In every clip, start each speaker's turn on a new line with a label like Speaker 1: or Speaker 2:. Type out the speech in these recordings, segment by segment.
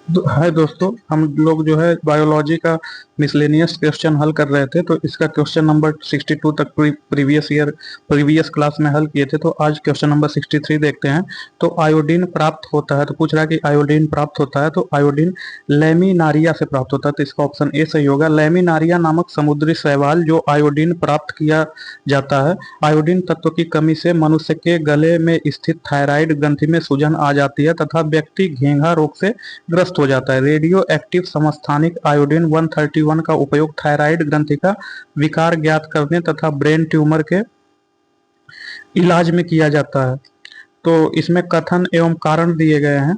Speaker 1: हाय दोस्तों, हम लोग जो है बायोलॉजी का मिसलेनियस क्वेश्चन हल कर रहे थे। तो इसका क्वेश्चन नंबर 62 तक प्रीवियस क्लास में हल किए थे। तो आज क्वेश्चन नंबर 63 देखते हैं। तो आयोडीन प्राप्त होता है, तो पूछ रहा है कि आयोडीन प्राप्त होता है। तो आयोडीन लैमिनारिया से प्राप्त होता है, तो इसका ऑप्शन ए सही होगा। लैमिनारिया नामक समुद्री शैवाल जो आयोडीन प्राप्त किया जाता है। आयोडीन तत्व की कमी से मनुष्य के गले में स्थित थायराइड ग्रंथि में सूजन आ जाती है तथा व्यक्ति घेंघा रोग से ग्रस्त हो जाता है। रेडियो एक्टिव समस्थानिक आयोडीन 131 का उपयोग थायराइड ग्रंथि का विकार ज्ञात करने तथा ब्रेन ट्यूमर के इलाज में किया जाता है। तो इसमें कथन एवं कारण दिए गए हैं।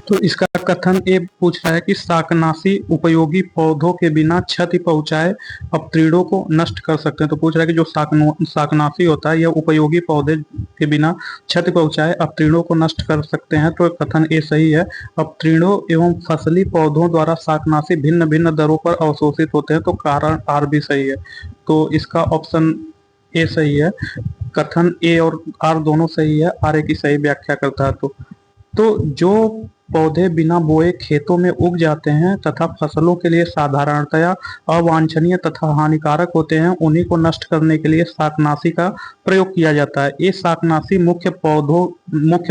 Speaker 1: तो इसका कथन ये पूछ रहा है कि शाकनाशी उपयोगी पौधों के बिना क्षति पहुंचाए अपतृणों को नष्ट कर सकते हैं। तो पूछ रहा है कि जो शाकनाशी होता है यह उपयोगी पौधे के बिना क्षति पहुंचाए अपतृणों को नष्ट कर सकते हैं। तो कथन ये सही है। अपतृणों एवं फसली पौधों द्वारा शाकनाशी भिन्न भिन्न दरों पर अवशोषित होते हैं। तो कारण आर भी सही है। तो इसका ऑप्शन ए सही है। कथन ए और आर दोनों सही है। आर ए की सही व्याख्या करता है। तो जो पौधे बिना बोए खेतों में उग जाते हैं तथा फसलों के लिए साधारणतया अवांछनीय तथा हानिकारक होते हैं, उन्हीं को नष्ट करने के लिए शाकनाशी का प्रयोग किया जाता है। ये शाकनाशी मुख्य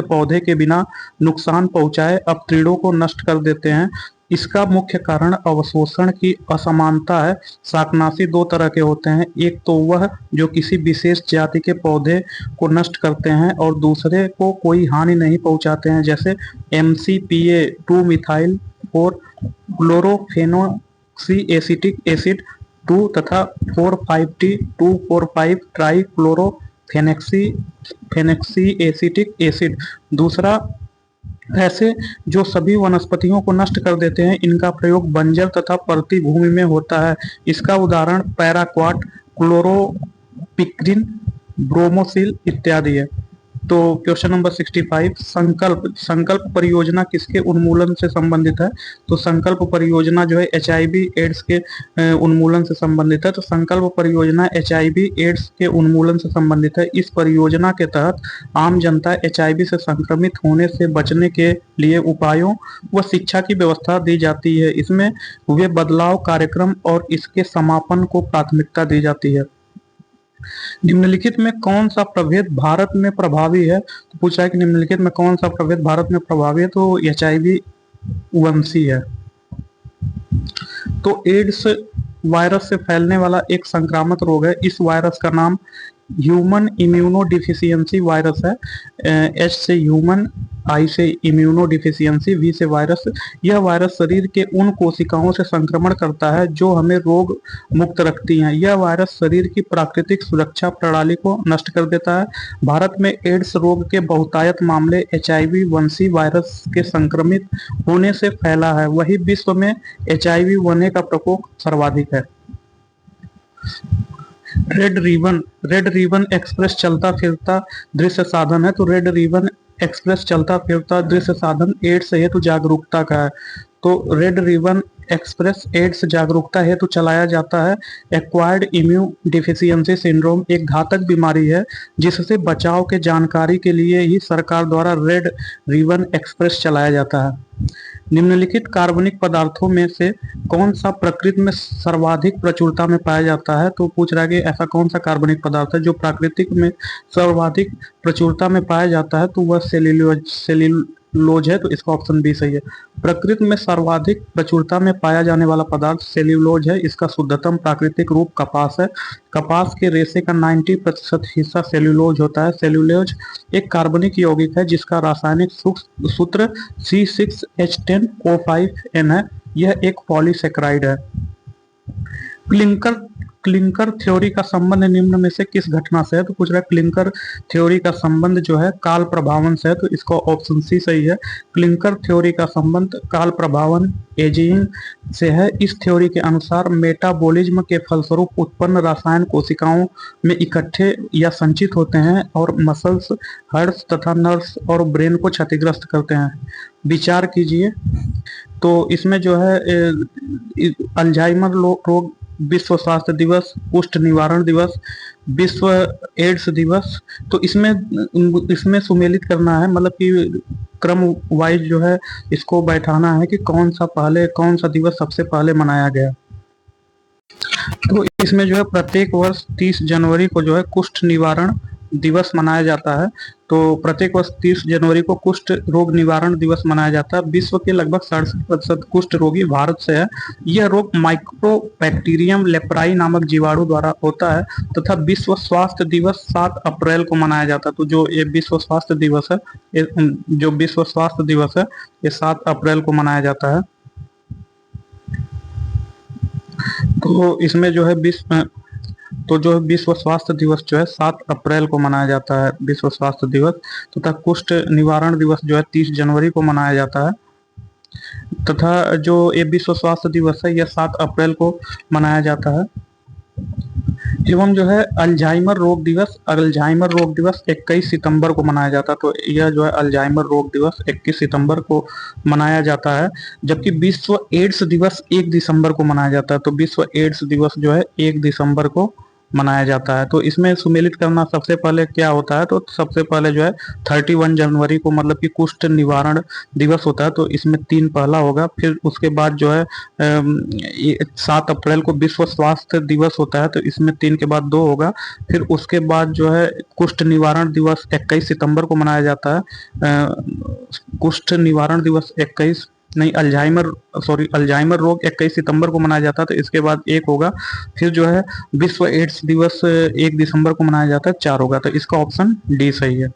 Speaker 1: पौधे के बिना नुकसान पहुंचाए अपतृणों को नष्ट कर देते हैं। इसका मुख्य कारण अवशोषण की असमानता है। शाकनाशी दो तरह के होते हैं, एक तो वह जो किसी विशेष जाति के पौधे को नष्ट करते हैं और दूसरे को कोई हानि नहीं पहुंचाते हैं, जैसे MCPA 2 मिथाइल और क्लोरोफेनोक्सी एसिटिक एसिड 2 तथा 4,5-T 2,4,5 ट्राई क्लोरोफेनेक्सी फेनेक्सी एसिटिक एसिड। दूसरा, ऐसे जो सभी वनस्पतियों को नष्ट कर देते हैं, इनका प्रयोग बंजर तथा परती भूमि में होता है। इसका उदाहरण पैराक्वाट, क्लोरोपिक्रिन, ब्रोमोसिल इत्यादि है। तो क्वेश्चन नंबर 65, संकल्प परियोजना किसके उन्मूलन से संबंधित है। तो संकल्प परियोजना जो है HIV एड्स के उन्मूलन से संबंधित है। तो संकल्प परियोजना HIV एड्स के उन्मूलन से संबंधित है। इस परियोजना के तहत आम जनता HIV से संक्रमित होने से बचने के लिए उपायों व शिक्षा की व्यवस्था दी जाती है। इसमें हुए बदलाव कार्यक्रम और इसके समापन को प्राथमिकता दी जाती है। निम्नलिखित में कौन सा प्रभेद भारत में प्रभावी है। तो पूछा है कि निम्नलिखित में कौन सा प्रभेद भारत में प्रभावी है। तो HIV-1C है। तो एड्स वायरस से फैलने वाला एक संक्रामक रोग है। इस वायरस का नाम ह्यूमन इम्यूनो डिफिशियंसी वायरस है। H से ह्यूमन, I से इम्यूनो डिफिशियंसी, V से वायरस। यह वायरस शरीर के उन कोशिकाओं से संक्रमण करता है जो हमें रोग मुक्त रखती हैं। यह वायरस शरीर की प्राकृतिक सुरक्षा प्रणाली को नष्ट कर देता है। भारत में एड्स रोग के बहुतायत मामले HIV-1C वायरस के संक्रमित होने से फैला है। वही विश्व में HIV-1A का प्रकोप सर्वाधिक है। रेड रिबन एक्सप्रेस चलता फिरता दृश्य साधन है। तो रेड रिबन एक्सप्रेस चलता फिरता दृश्य साधन एड्स हेतु जागरूकता का है। तो रेड रिबन एक्सप्रेस एड्स जागरूकता हेतु चलाया जाता है। एक्वायर्ड इम्यून डिफिशियंसी सिंड्रोम एक घातक बीमारी है जिससे बचाव के जानकारी के लिए ही सरकार द्वारा रेड रिबन एक्सप्रेस चलाया जाता है। निम्नलिखित कार्बनिक पदार्थों में से कौन सा प्रकृति में सर्वाधिक प्रचुरता में पाया जाता है। तो पूछ रहा है कि ऐसा कौन सा कार्बनिक पदार्थ है जो प्राकृतिक में सर्वाधिक प्रचुरता में पाया जाता है। तो वह सेल्यूलोज है। तो इसका ऑप्शन बी सही है। प्रकृति में सर्वाधिक प्रचुरता में पाया जाने वाला पदार्थ सेल्यूलोज है। इसका शुद्धतम प्राकृतिक रूप कपास है। कपास के रेशे का 90% हिस्सा सेल्यूलोज होता है। सेल्यूलोज एक कार्बनिक यौगिक है जिसका रासायनिक सूत्र C6H10O5N है। यह एक पॉलीसेकेराइड है। क्लिंकर क्लिंकर थ्योरी का संबंध निम्न में से किस घटना से है। तो पूछ रहा है क्लिंकर थ्योरी का संबंध जो है काल प्रभावन से है। तो इसका ऑप्शन सी सही है। क्लिंकर थ्योरी का संबंध काल प्रभावन एजिंग से है। इस थ्योरी के अनुसार मेटाबॉलिज्म के फलस्वरूप उत्पन्न रसायन कोशिकाओं में इकट्ठे या संचित होते हैं और मसल्स, हर्ट्स तथा नर्व्स और ब्रेन को क्षतिग्रस्त करते हैं। विचार कीजिए। तो इसमें जो है अल्जाइमर रोग, विश्व स्वास्थ्य दिवस, कुष्ठ निवारण दिवस, विश्व एड्स दिवस। तो इसमें सुमेलित करना है, मतलब कि क्रम वाइज जो है इसको बैठाना है कि कौन सा दिवस सबसे पहले मनाया गया। तो इसमें जो है प्रत्येक वर्ष 30 जनवरी को जो है कुष्ठ निवारण दिवस मनाया जाता है। तो प्रत्येक वर्ष 30 जनवरी को कुष्ठ रोग निवारण दिवस मनाया जाता है। विश्व के लगभग 67% कुष्ठ रोगी भारत से है। यह रोग माइक्रोबैक्टीरियम लेप्राई नामक जीवाणु द्वारा होता है तथा विश्व स्वास्थ्य दिवस 7 अप्रैल को मनाया जाता है। तो जो ये विश्व स्वास्थ्य दिवस है, ये 7 अप्रैल को मनाया जाता है। तो इसमें जो है विश्व स्वास्थ्य दिवस जो है 7 अप्रैल को मनाया जाता है, विश्व स्वास्थ्य दिवस। तथा कुष्ठ निवारण दिवस जो है 30 जनवरी को मनाया जाता है। तथा जो ये विश्व स्वास्थ्य दिवस है यह 7 अप्रैल को मनाया जाता है। एवं जो है अल्जाइमर रोग दिवस 21 सितंबर को मनाया जाता है। तो यह जो है अल्जाइमर रोग दिवस 21 सितंबर को मनाया जाता है। जबकि विश्व एड्स दिवस 1 दिसंबर को मनाया जाता है। तो विश्व एड्स दिवस जो है 1 दिसंबर को मनाया जाता है। तो इसमें सुमेलित करना सबसे पहले क्या होता है, तो सबसे पहले जो है 31 जनवरी को मतलब कि कुष्ठ निवारण दिवस होता है। तो इसमें 3 पहला होगा। फिर उसके बाद जो है 7 अप्रैल को विश्व स्वास्थ्य दिवस होता है। तो इसमें 3 के बाद 2 होगा। फिर उसके बाद जो है कुष्ठ निवारण दिवस 21 सितंबर को मनाया जाता है। कुष्ठ निवारण दिवस अल्जाइमर रोग 21 सितंबर को मनाया जाता है। तो इसके बाद 1 होगा। फिर जो है विश्व एड्स दिवस 1 दिसंबर को मनाया जाता है, 4 होगा। तो इसका ऑप्शन डी सही है।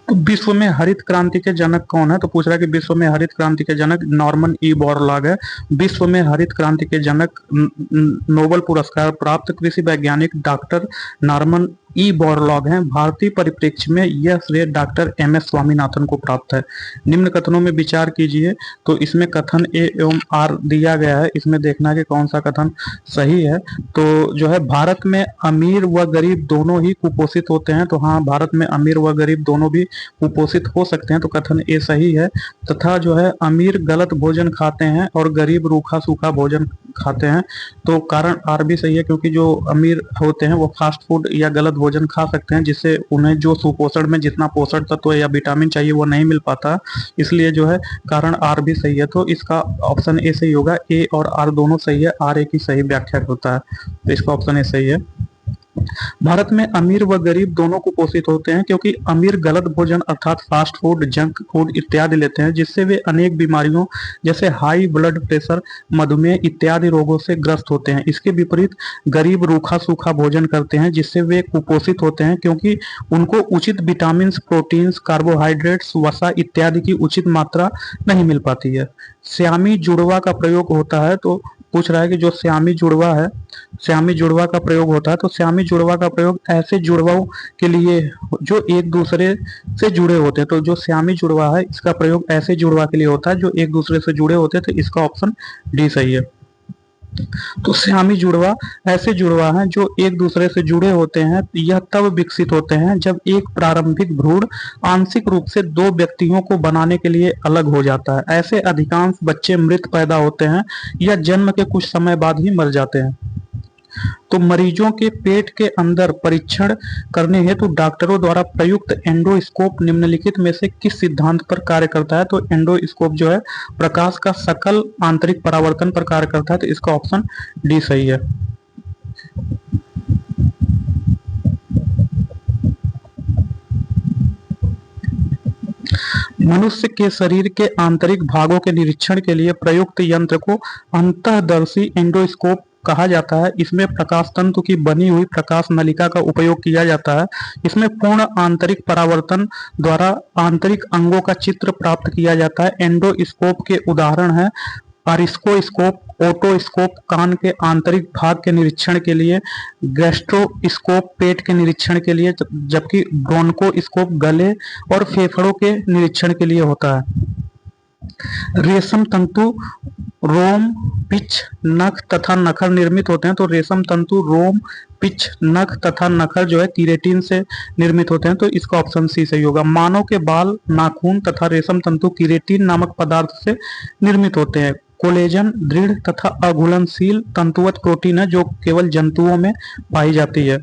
Speaker 1: तो विश्व में हरित क्रांति के जनक कौन है? तो पूछ रहा है कि विश्व में हरित क्रांति के जनक नॉर्मन ई बोरलॉग है। विश्व में हरित क्रांति के जनक नोबेल पुरस्कार प्राप्त कृषि वैज्ञानिक डॉक्टर नॉर्मन ई बोरलॉग हैं। भारतीय परिप्रेक्ष्य में यह श्रेय डॉक्टर एम.एस. स्वामीनाथन को प्राप्त है। निम्न कथनों में विचार कीजिए। तो इसमें कथन ए एवं आर दिया गया है, इसमें देखना है कि कौन सा कथन सही है। तो जो है भारत में अमीर व गरीब दोनों ही कुपोषित होते हैं। तो हाँ, भारत में अमीर व गरीब दोनों भी कुपोषित हो सकते हैं। तो कथन ए सही है। तथा जो है अमीर गलत भोजन खाते हैं और गरीब रूखा सूखा भोजन खाते हैं। तो कारण आर भी सही है, क्योंकि जो अमीर होते हैं वो फास्ट फूड या गलत भोजन खा सकते हैं, जिससे उन्हें जो सुपोषण में जितना पोषण तत्व या विटामिन चाहिए वो नहीं मिल पाता। इसलिए जो है कारण आर भी सही है। तो इसका ऑप्शन ए सही होगा। ए और आर दोनों सही है, आर ए की सही व्याख्या होता है। तो इसका ऑप्शन ए सही है। भारत में अमीर व गरीब दोनों कुपोषित होते हैं, क्योंकि अमीर गलत भोजन अर्थात फास्ट फूड, जंक फूड इत्यादि लेते हैं, जिससे वे अनेक बीमारियों जैसे हाई ब्लड प्रेशर, मधुमेह इत्यादि रोगों से ग्रस्त होते हैं। इसके विपरीत गरीब रूखा सूखा भोजन करते हैं, जिससे वे कुपोषित होते हैं, क्योंकि उनको उचित विटामिन, प्रोटीन्स, कार्बोहाइड्रेट्स, वसा इत्यादि की उचित मात्रा नहीं मिल पाती है। श्यामी जुड़वा का प्रयोग होता है। तो पूछ रहा है कि जो श्यामी जुड़वा का प्रयोग होता है। तो श्यामी जुड़वा का प्रयोग ऐसे जुड़वाओं के लिए जो एक दूसरे से जुड़े होते हैं। तो जो श्यामी जुड़वा है इसका प्रयोग ऐसे जुड़वा के लिए होता है जो एक दूसरे से जुड़े होते हैं। तो इसका ऑप्शन डी सही है। तो श्यामी जुड़वा ऐसे जुड़वा हैं जो एक दूसरे से जुड़े होते हैं। यह तब विकसित होते हैं जब एक प्रारंभिक भ्रूण आंशिक रूप से 2 व्यक्तियों को बनाने के लिए अलग हो जाता है। ऐसे अधिकांश बच्चे मृत पैदा होते हैं या जन्म के कुछ समय बाद ही मर जाते हैं। तो मरीजों के पेट के अंदर परीक्षण करने हेतु डॉक्टरों द्वारा प्रयुक्त एंडोस्कोप निम्नलिखित में से किस सिद्धांत पर कार्य करता है? तो एंडोस्कोप जो है प्रकाश का सकल आंतरिक परावर्तन पर कार्य करता है। तो इसका ऑप्शन डी सही है। मनुष्य के शरीर के आंतरिक भागों के निरीक्षण के लिए प्रयुक्त यंत्र को अंतःदर्शी एंडोस्कोप कहा जाता है। इसमें प्रकाश तंतु की बनी हुई प्रकाश नलिका का उपयोग किया जाता है। इसमें पूर्ण आंतरिक परावर्तन द्वारा आंतरिक अंगों का चित्र प्राप्त किया जाता है। एंडोस्कोप के उदाहरण हैं अरिस्कोस्कोप, ओटोस्कोप कान के आंतरिक भाग के निरीक्षण के लिए, गैस्ट्रोस्कोप पेट के निरीक्षण के लिए, जबकि ब्रोंकोस्कोप गले और फेफड़ों के निरीक्षण के लिए होता है। रेशम तंतु रोम, पिच, नख तथा नखर निर्मित होते हैं। तो रेशम तंतु रोम, पिच, नख तथा नखर जो है कीरेटिन से निर्मित होते हैं। तो इसका ऑप्शन सी सही होगा। मानव के बाल, नाखून तथा रेशम तंतु कीरेटिन नामक पदार्थ से निर्मित होते हैं। कोलेजन दृढ़ तथा अघुलनशील तंतुवत प्रोटीन है जो केवल जंतुओं में पाई जाती है।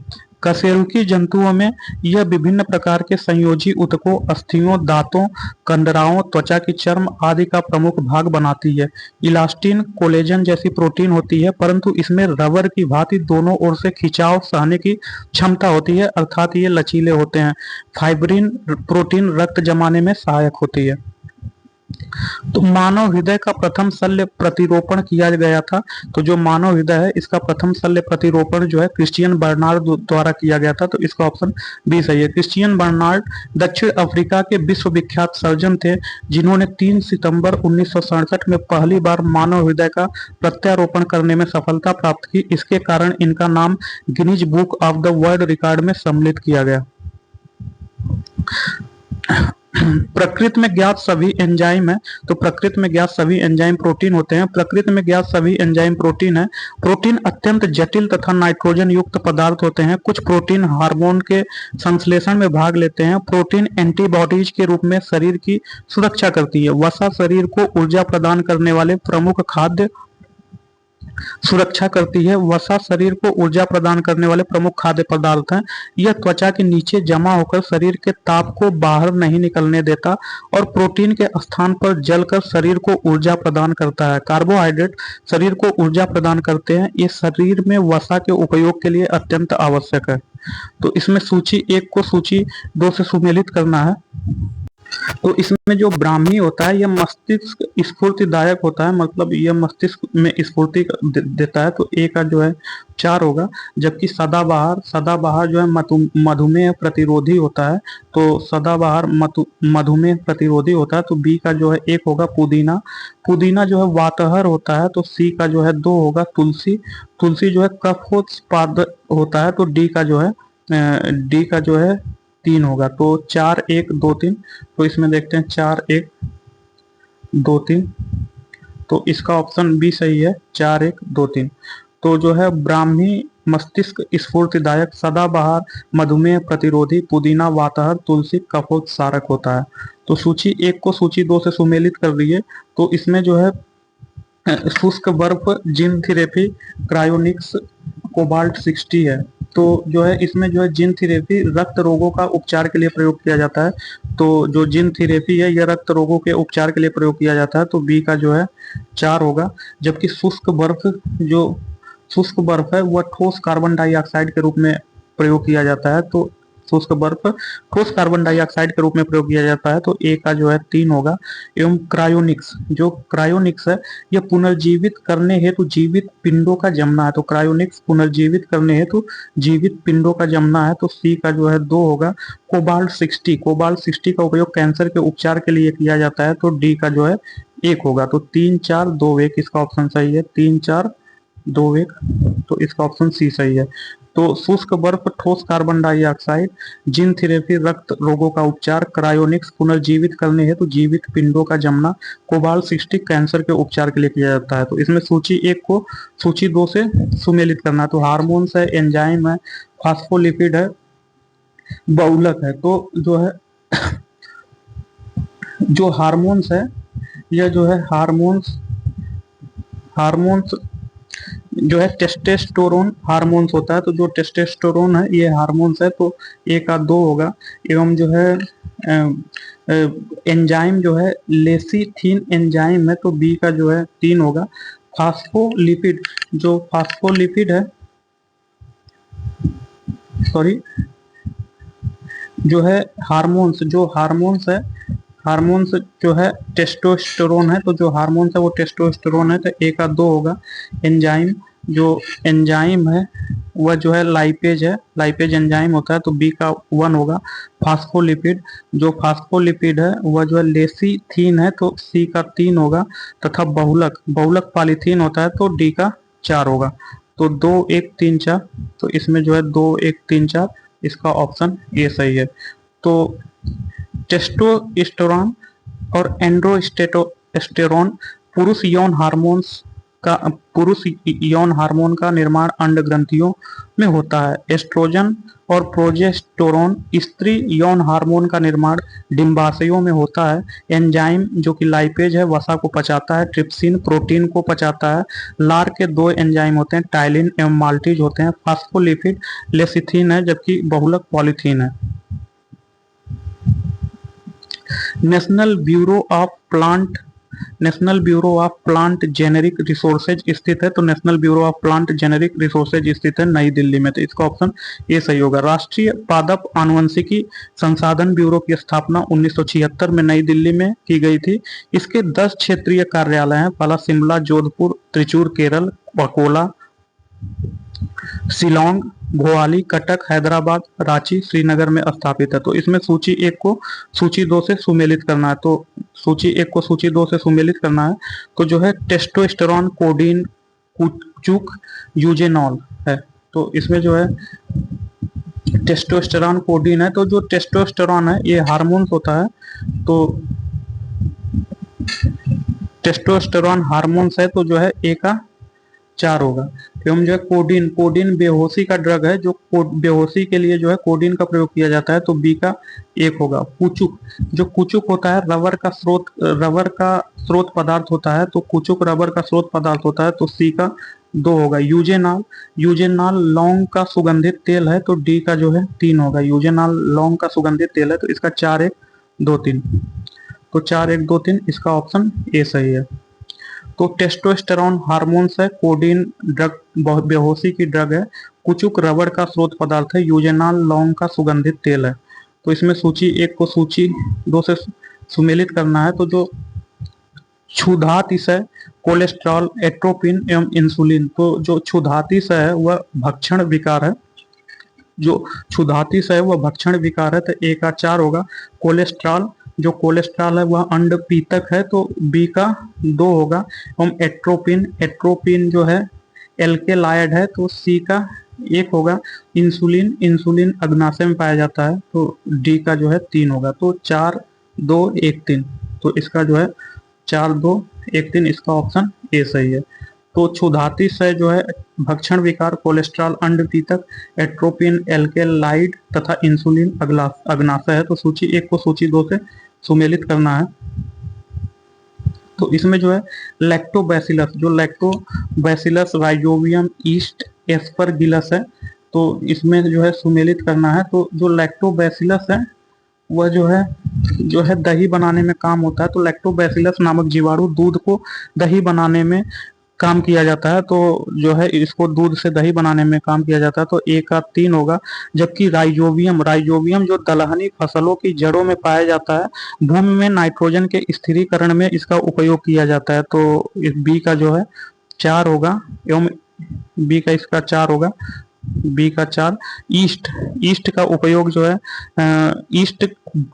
Speaker 1: कशेरुकी जंतुओं में यह विभिन्न प्रकार के संयोजी ऊतकों, अस्थियों, दांतों, कंडराओं, त्वचा की चर्म आदि का प्रमुख भाग बनाती है। इलास्टिन, कोलेजन जैसी प्रोटीन होती है, परंतु इसमें रबर की भांति दोनों ओर से खिंचाव सहने की क्षमता होती है, अर्थात ये लचीले होते हैं। फाइब्रिन प्रोटीन रक्त जमाने में सहायक होती है। तो मानव हृदय का प्रथम शल्य प्रतिरोपण किया गया था। तो जो मानव हृदय है इसका प्रथम शल्य प्रतिरोपण जो है क्रिश्चियन बर्नार्ड द्वारा किया गया था। तो इसका ऑप्शन बी सही है। क्रिश्चियन बर्नार्ड दक्षिण अफ्रीका के विश्वविख्यात सर्जन थे, जिन्होंने 3 सितंबर 1967 में पहली बार मानव हृदय का प्रत्यारोपण करने में सफलता प्राप्त की। इसके कारण इनका नाम Guinness book of the world record में सम्मिलित किया गया। प्रकृति में ज्ञात सभी एंजाइम है। तो प्रकृति में ज्ञात सभी एंजाइम प्रोटीन होते हैं। प्रकृति में ज्ञात सभी एंजाइम प्रोटीन है। प्रोटीन अत्यंत जटिल तथा नाइट्रोजन युक्त पदार्थ होते हैं। कुछ प्रोटीन हार्मोन के संश्लेषण में भाग लेते हैं। प्रोटीन एंटीबॉडीज के रूप में शरीर की सुरक्षा करती है। वसा शरीर को ऊर्जा प्रदान करने वाले प्रमुख खाद्य सुरक्षा करती है। वसा शरीर को ऊर्जा प्रदान करने वाले प्रमुख खाद्य पदार्थ हैं। यह त्वचा के नीचे जमा होकर शरीर के ताप को बाहर नहीं निकलने देता और प्रोटीन के स्थान पर जलकर शरीर को ऊर्जा प्रदान करता है। कार्बोहाइड्रेट शरीर को ऊर्जा प्रदान करते हैं। ये शरीर में वसा के उपयोग के लिए अत्यंत आवश्यक है। तो इसमें सूची 1 को सूची 2 से सुमेलित करना है। तो इसमें जो ब्राह्मी होता है यह मस्तिष्क स्फूर्तिदायक होता है, मतलब यह मस्तिष्क में स्फूर्ति देता है। तो ए का जो है 4 होगा। जबकि सदाबहार जो है मधुमेह प्रतिरोधी होता है। तो सदाबहार मधुमेह प्रतिरोधी होता है। तो बी का जो है 1 होगा। पुदीना जो है वातहर होता है। तो सी का जो है 2 होगा। तुलसी जो है कफोत्पादक होता है। तो डी का जो है 3 होगा। तो 4 1 2 3। तो इसमें देखते हैं 4 1 2 3। तो इसका ऑप्शन बी सही है, 4 1 2 3। तो जो है ब्राह्मी मस्तिष्क स्फूर्तिदायक, सदाबहार मधुमेह प्रतिरोधी, पुदीना वातहर, तुलसी कफोत्सारक होता है। तो सूची 1 को सूची 2 से सुमेलित कर दिए। तो इसमें जो है शुष्क बर्फ, जीन थेरेपी, क्रायोनिक्स, कोबाल्ट 60 है। तो जो है इसमें जो है जीन थेरेपी रक्त रोगों का उपचार के लिए प्रयोग किया जाता है। तो जो जीन थेरेपी है यह रक्त रोगों के उपचार के लिए प्रयोग किया जाता है। तो बी का जो है 4 होगा। जबकि शुष्क बर्फ है वह ठोस कार्बन डाइऑक्साइड के रूप में प्रयोग किया जाता है। तो शुष्क बर्फ ठोस कार्बन डाइऑक्साइड के रूप में प्रयोग किया जाता है। तो ए का जो है 3 होगा। एवं क्रायोनिक्स है यह पुनर्जीवित करने हेतु जीवित पिंडों का जमना है। तो क्रायोनिक्स पुनर्जीवित करने हेतु जीवित पिंडों का जमना है। तो सी का जो है 2 होगा। कोबाल्ट 60 का उपयोग कैंसर के उपचार के लिए किया जाता है। तो डी का जो है 1 होगा। तो 3 4 2 1 इसका ऑप्शन सही है। 3 4 2 1। तो इसका ऑप्शन सी सही है। तो शुष्क बर्फ ठोस कार्बन डाइऑक्साइड, जीन थेरेपी रक्त रोगों का उपचार, क्रायोनिक्स पुनर्जीवित करने हेतु जीवित पिंडों का जमना, कोबाल्ट 60 कैंसर के उपचार के लिए किया जाता है। तो इसमें सूची 1 को सूची 2 से सुमेलित करना है। तो हार्मोन्स है, एंजाइम है, फास्फोलिपिड है, बहुलक है। तो जो है जो हार्मोन्स है यह जो है हार्मोन्स जो है टेस्टोस्टेरोन हार्मोन्स होता है। तो जो टेस्टोस्टेरोन है ये हार्मोन्स है। तो ए का 2 होगा। एवं जो है एंजाइम जो है लेसिथिन एंजाइम है। तो बी का जो है 3 होगा। फास्फोलिपिड है जो है हार्मोन्स जो है टेस्टोस्टेरोन है। तो जो हार्मोन्स है वो टेस्टोस्टेरोन है। तो ए का 2 होगा। एंजाइम है वह जो है लाइपेज एंजाइम होता है। तो बी का 1 होगा। फास्फोलिपिड है वह जो है लेसिथीन है। तो सी का 3 होगा। तथा बहुलक पॉलीथीन होता है। तो डी का 4 होगा। तो 2 1 3 4। तो इसमें जो है 2 1 3 4 इसका ऑप्शन ए सही है। तो टेस्टोस्टेरोन और एंड्रोस्टेरोन पुरुष यौन हार्मोन्स का पुरुष यौन हार्मोन का निर्माण अंड ग्रंथियों में होता है। एस्ट्रोजन और प्रोजेस्टेरोन स्त्री यौन हार्मोन का निर्माण डिंबाशयों में होता है। एंजाइम जो कि लाइपेज है वसा को पचाता है। ट्रिप्सिन प्रोटीन को पचाता है। लार के दो एंजाइम होते हैं, टाइलिन एवं माल्टीज होते हैं। फास्फोलिपिड लेसिथिन है जबकि बहुलक पॉलीथीन है। National bureau of plant generic resources स्थित है। तो national bureau of plant generic resources स्थित है नई दिल्ली में। तो इसका ऑप्शन ए सही होगा। राष्ट्रीय पादप आनुवंशिकी संसाधन ब्यूरो की स्थापना 1976 में नई दिल्ली में की गई थी। इसके 10 क्षेत्रीय कार्यालय हैं। पहला शिमला, जोधपुर, त्रिचूर केरल, अकोला, शिलोंग, भोपाली, कटक, हैदराबाद, रांची, श्रीनगर में स्थापित है। तो इसमें सूची 1 को सूची 2 से सुमेलित करना है। तो सूची 1 को सूची 2 से सुमेलित करना है तो जो है टेस्टोस्टेरोन, कोडीन, कुचुक, यूजेनॉल है। तो इसमें जो है टेस्टोस्टेरोन, कोडीन है। तो जो टेस्टोस्टेरोन है ये हार्मोन्स होता है। तो टेस्टोस्टेरोन हार्मोन्स है तो जो है ए का 4 होगा। एवं जो है कोडीन बेहोशी का ड्रग है। जो बेहोशी के लिए जो है कोडीन का प्रयोग किया जाता है। तो बी का 1 होगा। कुचुक होता है रबर का स्रोत पदार्थ होता है। तो कुचुक रबर का स्रोत पदार्थ होता है। तो सी का 2 होगा। यूजेनाल लौंग का सुगंधित तेल है। तो डी का जो है 3 होगा। यूजेनाल लौंग का सुगंधित तेल है। तो इसका 4 1 2 3 तो 4 1 2 3 इसका ऑप्शन ए सही है। तो टेस्टोस्टेरोन हार्मोन्स है। कोडीन ड्रग बेहोशी की ड्रग है। कुचुक रबर का स्रोत पदार्थ है। यूजेनाल लौंग का सुगंधित तेल है। तो इसमें सूची 1 को सूची 2 से सुमेलित करना है। तो जो क्षुधातिश है, कोलेस्ट्रॉल, एट्रोपिन एवं इंसुलिन। तो जो क्षुधातिश है वह भक्षण विकार है। तो ए का 4 होगा। कोलेस्ट्रॉल है वह अंडपीतक है। तो बी का 2 होगा। एवं एट्रोपिन जो है एल्केलाइड है। तो सी का 1 होगा। इंसुलिन अग्नाशय में पाया जाता है। तो डी का जो है 3 होगा। तो 4 2 1 3 तो इसका जो है 4 2 1 3 इसका ऑप्शन ए सही है। तो क्षुधातिश है जो है भक्षण विकार, कोलेस्ट्रॉल अंडपीतक, एट्रोपिन एल्केलाइड तथा इंसुलिन अग्नाशय है। तो सूची 1 को सूची 2 से सुमेलित करना है। तो इसमें जो है लैक्टोबैसिलस राइजोबियम ईस्ट एस्परगिलस है। तो इसमें जो है सुमेलित करना है। तो जो लैक्टोबैसिलस है वह जो है दही बनाने में काम होता है। तो लैक्टोबैसिलस नामक जीवाणु दूध को दही बनाने में काम किया जाता है। तो जो है इसको दूध से दही बनाने में काम किया जाता है। तो ए का 3 होगा। जबकि राइजोबियम जो दलहनी फसलों की जड़ों में पाया जाता है, भूमि में नाइट्रोजन के स्थिरीकरण में इसका उपयोग किया जाता है। तो इस बी का जो है 4 होगा। एवं बी का इसका 4 होगा। बी का 4 ईस्ट का उपयोग जो है ईस्ट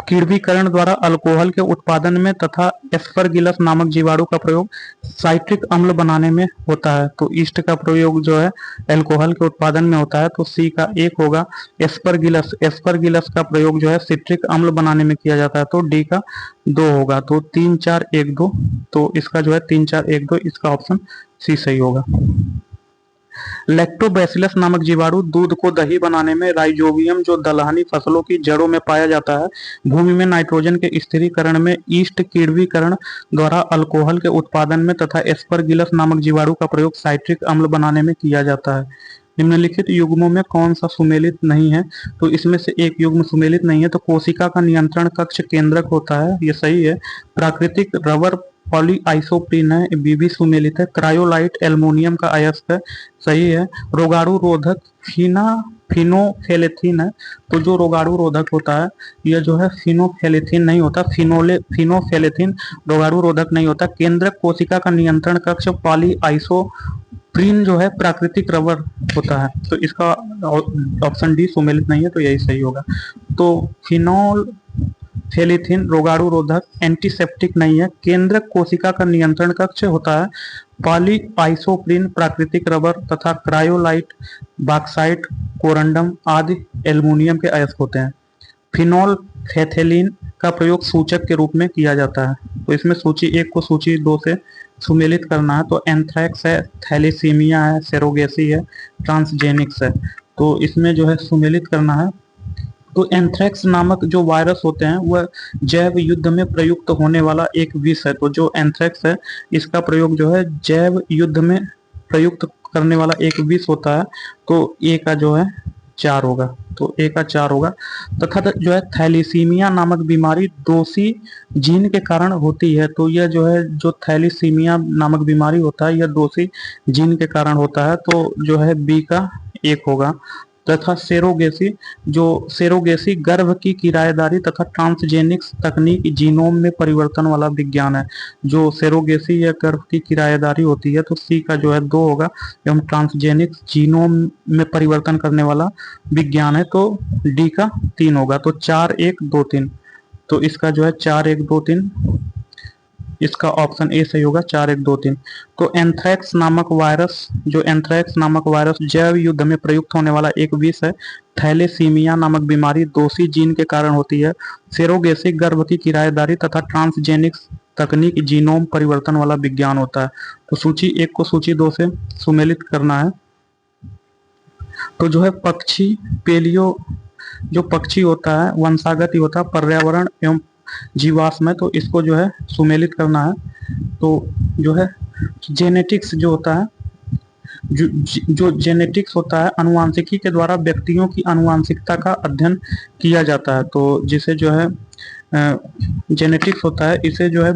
Speaker 1: किण्वीकरण द्वारा अल्कोहल के उत्पादन में तथा एस्परगिलस नामक जीवाणु का प्रयोग साइट्रिक अम्ल बनाने में होता है। तो ईस्ट का प्रयोग जो है अल्कोहल के उत्पादन में होता है। तो सी का 1 होगा। एस्परगिलस का प्रयोग जो है सिट्रिक अम्ल बनाने में किया जाता है। तो डी का 2 होगा। तो 3 4 1 2 तो इसका जो है 3 4 1 2 इसका ऑप्शन सी सही होगा। लैक्टोबैसिलस नामक जीवाणु दूध को दही बनाने में, राइजोबियम जो दलहनी फसलों की जड़ों में पाया जाता है, भूमि में नाइट्रोजन के स्थिरीकरण में, ईस्ट किण्वीकरण द्वारा अल्कोहल के उत्पादन में तथा एस्परगिलस नामक जीवाणु का प्रयोग साइट्रिक अम्ल बनाने में किया जाता है। निम्नलिखित युग्मों में कौन सा सुमेलित नहीं है? तो इसमें से एक युग्म सुमेलित नहीं है। तो कोशिका का नियंत्रण कक्ष केंद्रक होता है, ये सही है। प्राकृतिक रबर पॉलीआइसोप्रीन है, बीबी सुमेलित है। क्रायोलाइट एल्युमिनियम का अयस्क है, सही है। रोगाणु रोधक फिनोफेलेथिन है। तो जो रोगाणु रोधक होता है यह जो है फिनोफेलेथिन नहीं होता। फिनोफेलेथिन रोगाणु रोधक नहीं होता। केंद्रक कोशिका का नियंत्रण कक्ष पॉलीआइसोप्रीन जो है प्राकृतिक रबर होता है। तो इसका ऑप्शन डी सुमेलित नहीं है, तो यही सही होगा। तो फेलिथिन रोगाणु रोधक एंटीसेप्टिक नहीं है। केंद्रक कोशिका का नियंत्रण कक्ष होता है। पॉलीआइसोप्रीन प्राकृतिक रबर तथा क्रायोलाइट बॉक्साइट कोरंडम आदि एल्युमिनियम के अयस्क होते हैं। फिनोल फैथेलिन का प्रयोग सूचक के रूप में किया जाता है। तो इसमें सूची 1 को सूची 2 से सुमेलित करना है। तो एंथ्रैक्स है, थैलेसीमिया है, सेरोगेसी है, ट्रांसजेनिक्स है। तो इसमें जो है सुमेलित करना है। तो एंथ्रैक्स नामक जो वायरस होते हैं वह जैव युद्ध में प्रयुक्त होने वाला एक विष है। तो जो एंथ्रैक्स है इसका प्रयोग जो है जैव युद्ध में प्रयुक्त करने वाला एक विष होता है। तो ए का जो है 4 होगा। तो ए का 4 होगा। तथा जो है थैलीसीमिया नामक बीमारी दोषी जीन के कारण होती है। तो यह जो है जो थैलीसीमिया नामक बीमारी होता है यह दोषी जीन के कारण होता है। तो जो है बी का 1 होगा। तथा सेरोगेसी गर्भ की किराएदारी तथा ट्रांसजेनिक्स तकनीक जीनोम में परिवर्तन वाला विज्ञान है। जो सेरोगेसी या गर्भ की किराएदारी होती है तो सी का जो है 2 होगा एवं ट्रांसजेनिक्स जीनोम में परिवर्तन करने वाला विज्ञान है। तो डी का 3 होगा। तो 4 1 2 3। तो इसका जो है 4 1 2 3, इसका ऑप्शन ए सही होगा 4 1 2 3। तो एंथ्रैक्स नामक वायरस जैव युद्ध में प्रयुक्त होने वाला एक विष है। थैलेसीमिया नामक बीमारी दोषी जीन के कारण होती है। सेरोगेसी गर्भ की किराएदारी तथा ट्रांसजेनिक्स तकनीक जीनोम परिवर्तन वाला विज्ञान होता है। तो सूची 1 को सूची 2 से सुमेलित करना है। तो जो है पक्षी पेलियो जो पक्षी होता है वंशागत ही होता है, पर्यावरण एवं जीवाश्म है। तो इसको जो है सुमेलित करना है। तो जो है जेनेटिक्स जो होता है जो जेनेटिक्स होता है अनुवांशिकी के द्वारा व्यक्तियों की अनुवांशिकता का अध्ययन किया जाता है। तो जिसे जो है जेनेटिक्स होता है इसे जो है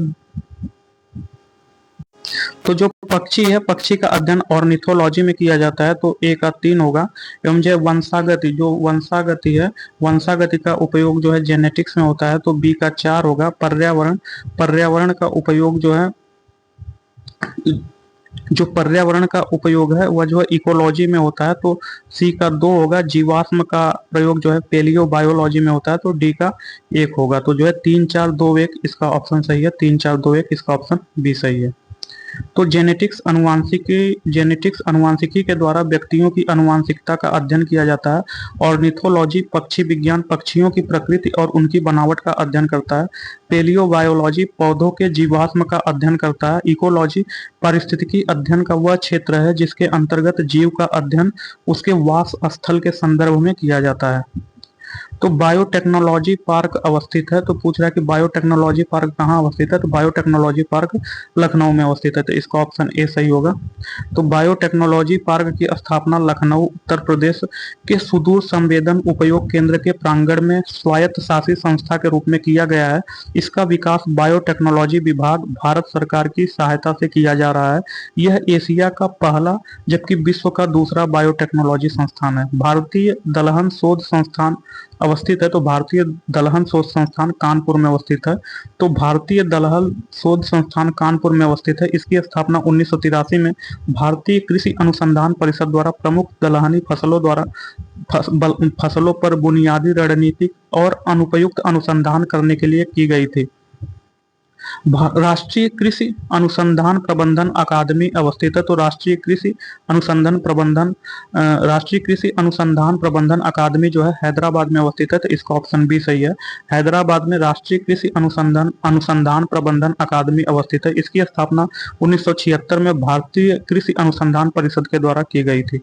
Speaker 1: तो जो पक्षी है पक्षी का अध्ययन ऑर्निथोलॉजी में किया जाता है। तो ए का 3 होगा। एवं जो वंशागति है वंशागति का उपयोग जो है जेनेटिक्स में होता है। तो बी का 4 होगा। पर्यावरण का उपयोग है वह जो है इकोलॉजी में होता है। तो सी का 2 होगा। जीवाश्म का प्रयोग जो है पेलियो बायोलॉजी में होता है। तो डी का 1 होगा। तो जो है 3 4 2 1 इसका ऑप्शन सही है। 3 4 2 1 इसका ऑप्शन बी सही है। तो जेनेटिक्स अनुवांशिकी के द्वारा व्यक्तियों की अनुवांशिकता का अध्ययन किया जाता है। ऑर्निथोलॉजी पक्षी विज्ञान पक्षियों की प्रकृति और उनकी बनावट का अध्ययन करता है। पेलियोबायोलॉजी पौधों के जीवाश्म का अध्ययन करता है। इकोलॉजी पारिस्थितिकी अध्ययन का वह क्षेत्र है जिसके अंतर्गत जीव का अध्ययन उसके वास स्थल के संदर्भ में किया जाता है। तो बायोटेक्नोलॉजी पार्क अवस्थित है। तो पूछ रहा है कि बायोटेक्नोलॉजी पार्क कहाँ अवस्थित है। तो बायोटेक्नोलॉजी पार्क लखनऊ में अवस्थित है। तो इसका ऑप्शन ए सही होगा। तो बायोटेक्नोलॉजी पार्क की स्थापना लखनऊ उत्तर प्रदेश के सुदूर संवेदन उपयोग केंद्र के प्रांगण में स्वायत्त शासी संस्था के रूप में किया गया है। इसका विकास बायोटेक्नोलॉजी विभाग भारत सरकार की सहायता से किया जा रहा है। यह एशिया का पहला जबकि विश्व का दूसरा बायोटेक्नोलॉजी संस्थान है। भारतीय दलहन शोध संस्थान अवस्थित है। तो भारतीय दलहन शोध संस्थान कानपुर में अवस्थित है। तो भारतीय दलहन शोध संस्थान कानपुर में अवस्थित है। इसकी स्थापना 1983 में भारतीय कृषि अनुसंधान परिषद द्वारा प्रमुख दलहनी फसलों पर बुनियादी रणनीतिक और अनुपयुक्त अनुसंधान करने के लिए की गई थी। राष्ट्रीय कृषि अनुसंधान प्रबंधन अकादमी अवस्थित है। तो राष्ट्रीय कृषि अनुसंधान प्रबंधन अकादमी जो है हैदराबाद में अवस्थित है। तो इसका ऑप्शन बी सही है। हैदराबाद में राष्ट्रीय कृषि अनुसंधान प्रबंधन अकादमी अवस्थित है। इसकी स्थापना 1976 में भारतीय कृषि अनुसंधान परिषद के द्वारा की गई थी।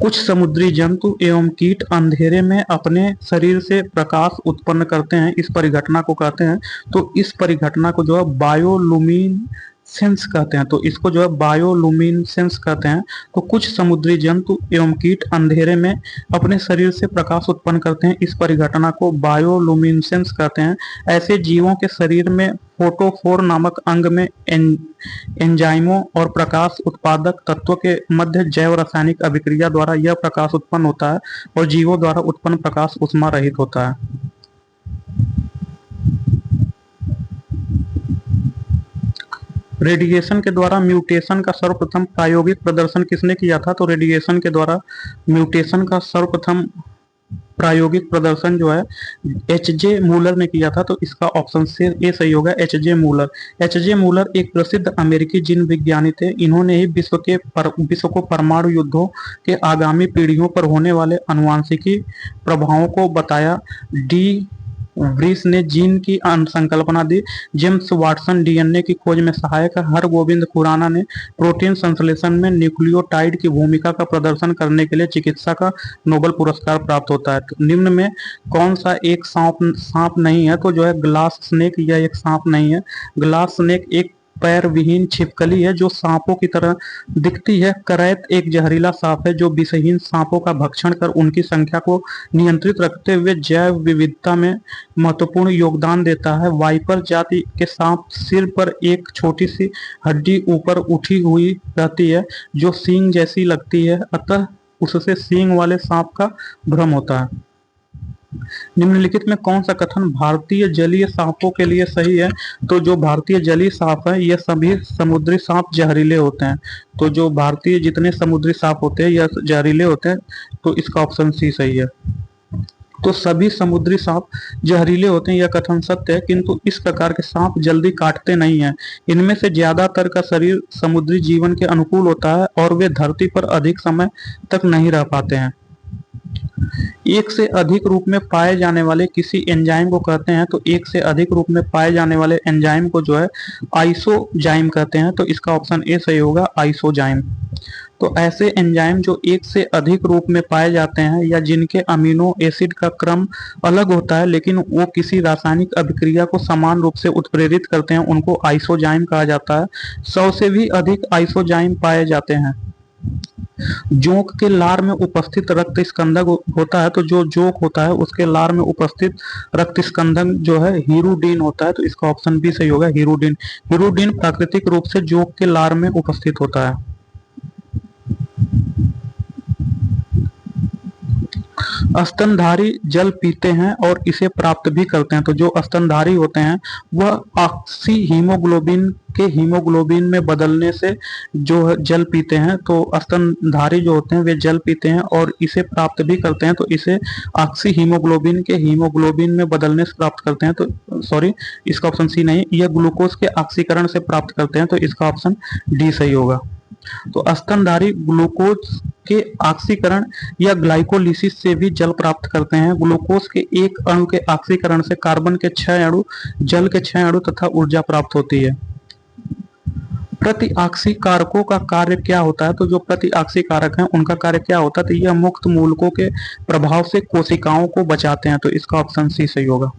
Speaker 1: कुछ समुद्री जंतु एवं कीट अंधेरे में अपने शरीर से प्रकाश उत्पन्न करते हैं। इस परिघटना को कहते हैं। तो इस परिघटना को जो है बायोलुमिनेसेंस कहते हैं। तो इसको जो है बायोलुमिनेसेंस कहते हैं। तो कुछ समुद्री जंतु एवं कीट अंधेरे में अपने शरीर से प्रकाश उत्पन्न करते हैं। इस परिघटना को बायोलुमिनेसेंस कहते हैं। ऐसे जीवों के शरीर में फोटोफोर नामक अंग में एंजाइमों और प्रकाश उत्पादक तत्वों के मध्य जैव रासायनिक अभिक्रिया द्वारा यह प्रकाश उत्पन्न होता है और जीवों द्वारा उत्पन्न प्रकाश ऊष्मा रहित होता है। रेडिएशन के द्वारा म्यूटेशन का सर्वप्रथम प्रायोगिक प्रदर्शन किसने किया था। तो रेडिएशन के द्वारा म्यूटेशन का सर्वप्रथम प्रायोगिक प्रदर्शन जो है एच.जे. मूलर ने किया था। तो इसका ऑप्शन से ए सही होगा। एच.जे. मूलर एक प्रसिद्ध अमेरिकी जीन विज्ञानी थे। इन्होंने ही विश्व को परमाणु युद्धों के आगामी पीढ़ियों पर होने वाले अनुवांशिकी प्रभावों को बताया। व्रीस ने जीन की संकल्पना दी। जेम्स वाटसन डीएनए की खोज में सहायक है। हरगोविंद खुराना ने प्रोटीन संश्लेषण में न्यूक्लियोटाइड की भूमिका का प्रदर्शन करने के लिए चिकित्सा का नोबेल पुरस्कार प्राप्त होता है। तो निम्न में कौन सा एक सांप नहीं है? तो जो है ग्लास स्नेक, यह एक सांप नहीं है। ग्लास स्नेक एक पैर विहीन छिपकली है जो सांपों की तरह दिखती है। करैत एक जहरीला सांप है जो विषहीन सांपों का भक्षण कर उनकी संख्या को नियंत्रित रखते हुए जैव विविधता में महत्वपूर्ण योगदान देता है। वाइपर जाति के सांप सिर पर एक छोटी सी हड्डी ऊपर उठी हुई रहती है जो सींग जैसी लगती है, अतः उससे सींग वाले सांप का भ्रम होता है। निम्नलिखित में कौन सा कथन भारतीय जलीय सांपों के लिए सही है? तो जो भारतीय जलीय सांप है ये सभी समुद्री सांप जहरीले होते हैं। तो जो भारतीय जितने समुद्री सांप होते हैं यह जहरीले होते हैं, तो इसका ऑप्शन सी सही है। तो सभी समुद्री सांप जहरीले होते हैं, यह कथन सत्य है, किंतु इस प्रकार के सांप जल्दी काटते नहीं हैं। इनमें से ज्यादातर का शरीर समुद्री जीवन के अनुकूल होता है और वे धरती पर अधिक समय तक नहीं रह पाते हैं। एक से अधिक रूप में पाए जाने वाले किसी एंजाइम को कहते हैं। तो एक से अधिक रूप में पाए जाने वाले एंजाइम को जो है आइसोजाइम कहते हैं। तो इसका ऑप्शन ए सही होगा, आइसोजाइम। तो ऐसे एंजाइम जो एक से अधिक रूप में पाए जाते हैं या जिनके अमीनो एसिड का क्रम अलग होता है लेकिन वो किसी रासायनिक अभिक्रिया को समान रूप से उत्प्रेरित करते हैं, उनको आइसोजाइम कहा जाता है। 100 से भी अधिक आइसोजाइम पाए जाते हैं। जोंक के लार में उपस्थित रक्त स्कंदक होता है। तो जो जोंक होता है उसके लार में उपस्थित रक्त स्कंदक जो है हीरोडीन होता है। तो इसका ऑप्शन बी सही होगा, हीरोडीन। हीरोडीन प्राकृतिक रूप से जोंक के लार में उपस्थित होता है। स्तनधारी जल पीते हैं और इसे प्राप्त भी करते हैं। तो जो स्तनधारी होते हैं वह ऑक्सी हीमोग्लोबिन के हीमोग्लोबिन में बदलने से जो है जल पीते हैं। तो स्तनधारी जो होते हैं वे जल पीते हैं और इसे प्राप्त भी करते हैं। तो इसे ऑक्सी हीमोग्लोबिन के हीमोग्लोबिन में बदलने से प्राप्त करते हैं। तो सॉरी, इसका ऑप्शन सी नहीं, यह ग्लूकोज के ऑक्सीकरण से प्राप्त करते हैं। तो इसका ऑप्शन डी सही होगा। तो स्तनधारी ग्लूकोज के ऑक्सीकरण या ग्लाइकोलिसिस से भी जल प्राप्त करते हैं। ग्लूकोज के एक अणु के ऑक्सीकरण से कार्बन के 6 अणु, जल के 6 अणु तथा ऊर्जा प्राप्त होती है। प्रतिऑक्सीकारकों का कार्य क्या होता है? तो जो प्रतिऑक्सीकारक हैं उनका कार्य क्या होता है? तो यह मुक्त मूलकों के प्रभाव से कोशिकाओं को बचाते हैं। तो इसका ऑप्शन सी सही होगा।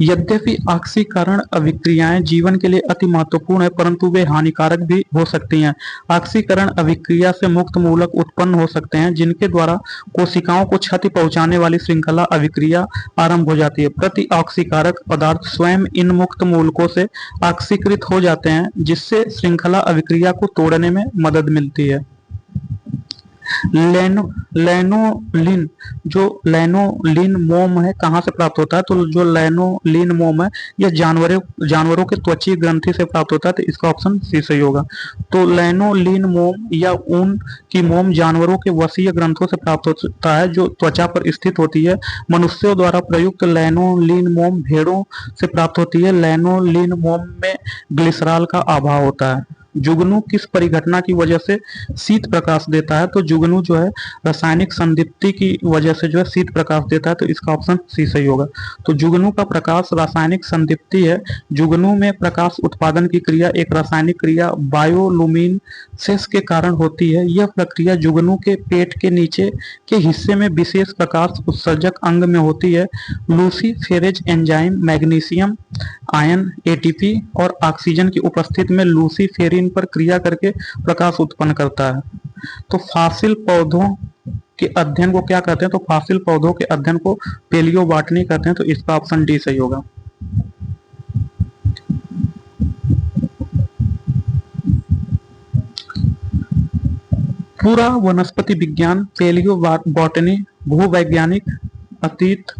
Speaker 1: यद्यपि ऑक्सीकरण अभिक्रियाएं जीवन के लिए अति महत्वपूर्ण है परंतु वे हानिकारक भी हो सकती हैं। ऑक्सीकरण अभिक्रिया से मुक्त मूलक उत्पन्न हो सकते हैं जिनके द्वारा कोशिकाओं को क्षति पहुंचाने वाली श्रृंखला अभिक्रिया आरंभ हो जाती है। प्रतिऑक्सीकारक पदार्थ स्वयं इन मुक्त मूलकों से ऑक्सीकृत हो जाते हैं जिससे श्रृंखला अभिक्रिया को तोड़ने में मदद मिलती है। लैनोलिन, जो लैनोलिन मोम है कहाँ से प्राप्त होता है? तो जो लैनोलिन मोम है यह जानवरों के त्वचीय ग्रंथि से प्राप्त होता है। तो इसका ऑप्शन सी सही होगा। तो लैनोलिन मोम या ऊन की मोम जानवरों के वसीय ग्रंथों से प्राप्त होता है जो त्वचा पर स्थित होती है। मनुष्यों द्वारा प्रयुक्त लैनोलिन मोम भेड़ों से प्राप्त होती है। लैनोलिन मोम में ग्लिसरॉल का अभाव होता है। जुगनू किस परिघटना की वजह से शीत प्रकाश देता है? तो जुगनू जो है रासायनिक संदीप्ति की वजह से जो है शीत प्रकाश देता है। तो इसका ऑप्शन सी सही होगा। तो जुगनू का प्रकाश रासायनिक संदीप्ति है। जुगनू में प्रकाश उत्पादन की क्रिया एक रासायनिक क्रिया बायोलुमिनेसेंस के कारण होती है। यह प्रक्रिया जुगनू के पेट के नीचे के हिस्से में विशेष प्रकाश उत्सर्जक अंग में होती है। लूसीफेरेज एंजाइम मैग्नीशियम आयन, एटीपी और ऑक्सीजन की उपस्थिति में लूसीफेरिन पर क्रिया करके प्रकाश उत्पन्न करता है। तो फॉसिल पौधों के अध्ययन को क्या कहते हैं? तो फॉसिल पौधों के अध्ययन को पेलियोबॉटनी कहते हैं। तो इसका ऑप्शन डी सही होगा। पूरा वनस्पति विज्ञान पेलियोबॉटनी भूवैज्ञानिक अतीत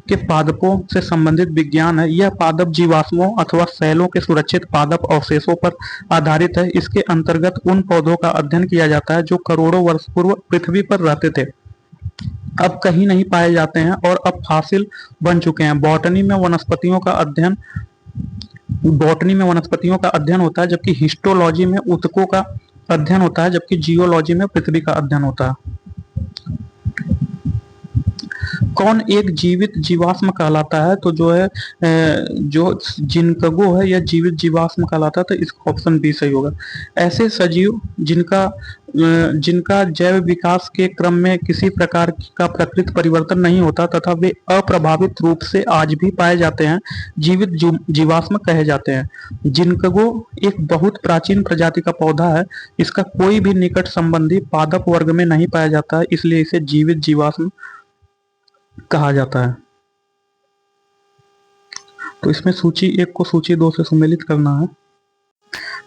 Speaker 1: के पादपों से संबंधित विज्ञान है। यह पादप जीवाश्मों अथवा सेलों के सुरक्षित पादप अवशेषों पर आधारित है। इसके अंतर्गत उन पौधों का अध्ययन किया जाता है जो करोड़ों वर्ष पूर्व पृथ्वी पर रहते थे, अब कहीं नहीं पाए जाते हैं और अब फॉसिल बन चुके हैं। बॉटनी में वनस्पतियों का अध्ययन होता है जबकि हिस्टोलॉजी में ऊतकों का अध्ययन होता है, जबकि जियोलॉजी में पृथ्वी का अध्ययन होता है। कौन एक जीवित जीवाश्म कहलाता है? तो जो है जो जिनकगो है, यह जीवित जीवाश्म कहलाता है, तो इसका ऑप्शन बी सही होगा। ऐसे सजीव जिनका जैव विकास के क्रम में किसी प्रकार का प्रकृति परिवर्तन नहीं होता तथा वे अप्रभावित रूप से आज भी पाए जाते हैं, जीवित जीवाश्म कहे जाते हैं। जिनकगो एक बहुत प्राचीन प्रजाति का पौधा है। इसका कोई भी निकट संबंधी पादप वर्ग में नहीं पाया जाता है, इसलिए इसे जीवित जीवाश्म कहा जाता है। तो इसमें सूची 1 को सूची 2 से सुमेलित करना है।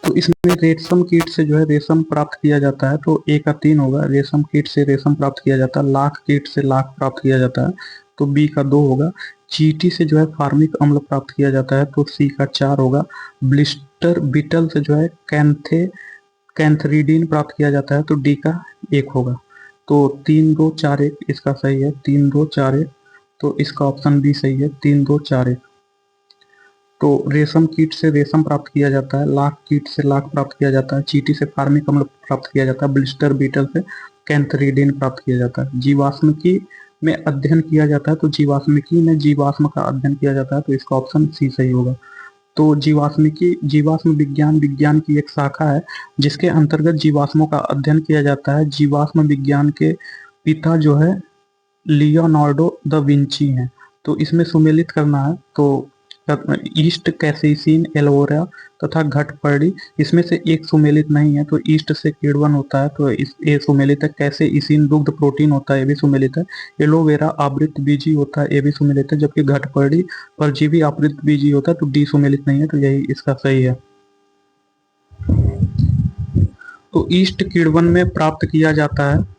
Speaker 1: तो इसमें रेशम कीट से जो है रेशम प्राप्त किया जाता है, तो ए का 3 होगा। रेशम कीट से रेशम प्राप्त किया जाता है। लाख कीट से लाख प्राप्त किया जाता है, तो बी का 2 होगा। चींटी से जो है फार्मिक अम्ल प्राप्त किया जाता है, तो सी का 4 होगा। ब्लिस्टर बीटल से जो है कैंथरीडीन प्राप्त किया जाता है, तो डी का 1 होगा। तो 3 2 4 1 इसका सही है। 3 2 4 1, तो इसका ऑप्शन बी सही है। 3 2 4 1। तो रेशम कीट से रेशम प्राप्त किया जाता है, लाख कीट से लाख प्राप्त किया जाता है, चींटी से फार्मिक अम्ल प्राप्त किया जाता है, ब्लिस्टर बीटल से कैंथरीडीन प्राप्त किया जाता है। जीवाश्मिकी में अध्ययन किया जाता है, तो जीवाश्मिकी में जीवाश्म का अध्ययन किया जाता है, तो इसका ऑप्शन सी सही होगा। तो जीवाश्म विज्ञान की एक शाखा है जिसके अंतर्गत जीवाश्मों का अध्ययन किया जाता है। जीवाश्म विज्ञान के पिता जो है लियोनार्डो दा विंची हैं। तो इसमें सुमेलित करना है, तो ईस्ट कैसेसिन एलोवेरा तथा घटपर्डी, इसमें से एक सुमेलित नहीं है, तो ईस्ट से किण्वन होता है, तो इस ए सुमेलित है। कैसेसिन दुग्ध प्रोटीन होता है, ये भी सुमेलित है। एलोवेरा आवृत बीजी होता है, ये भी सुमेलित है। जबकि घटपर्डी परजीवी आवृत बीजी होता है, तो डी सुमेलित नहीं है, तो यही इसका सही है। तो ईस्ट किण्वन में प्राप्त किया जाता है,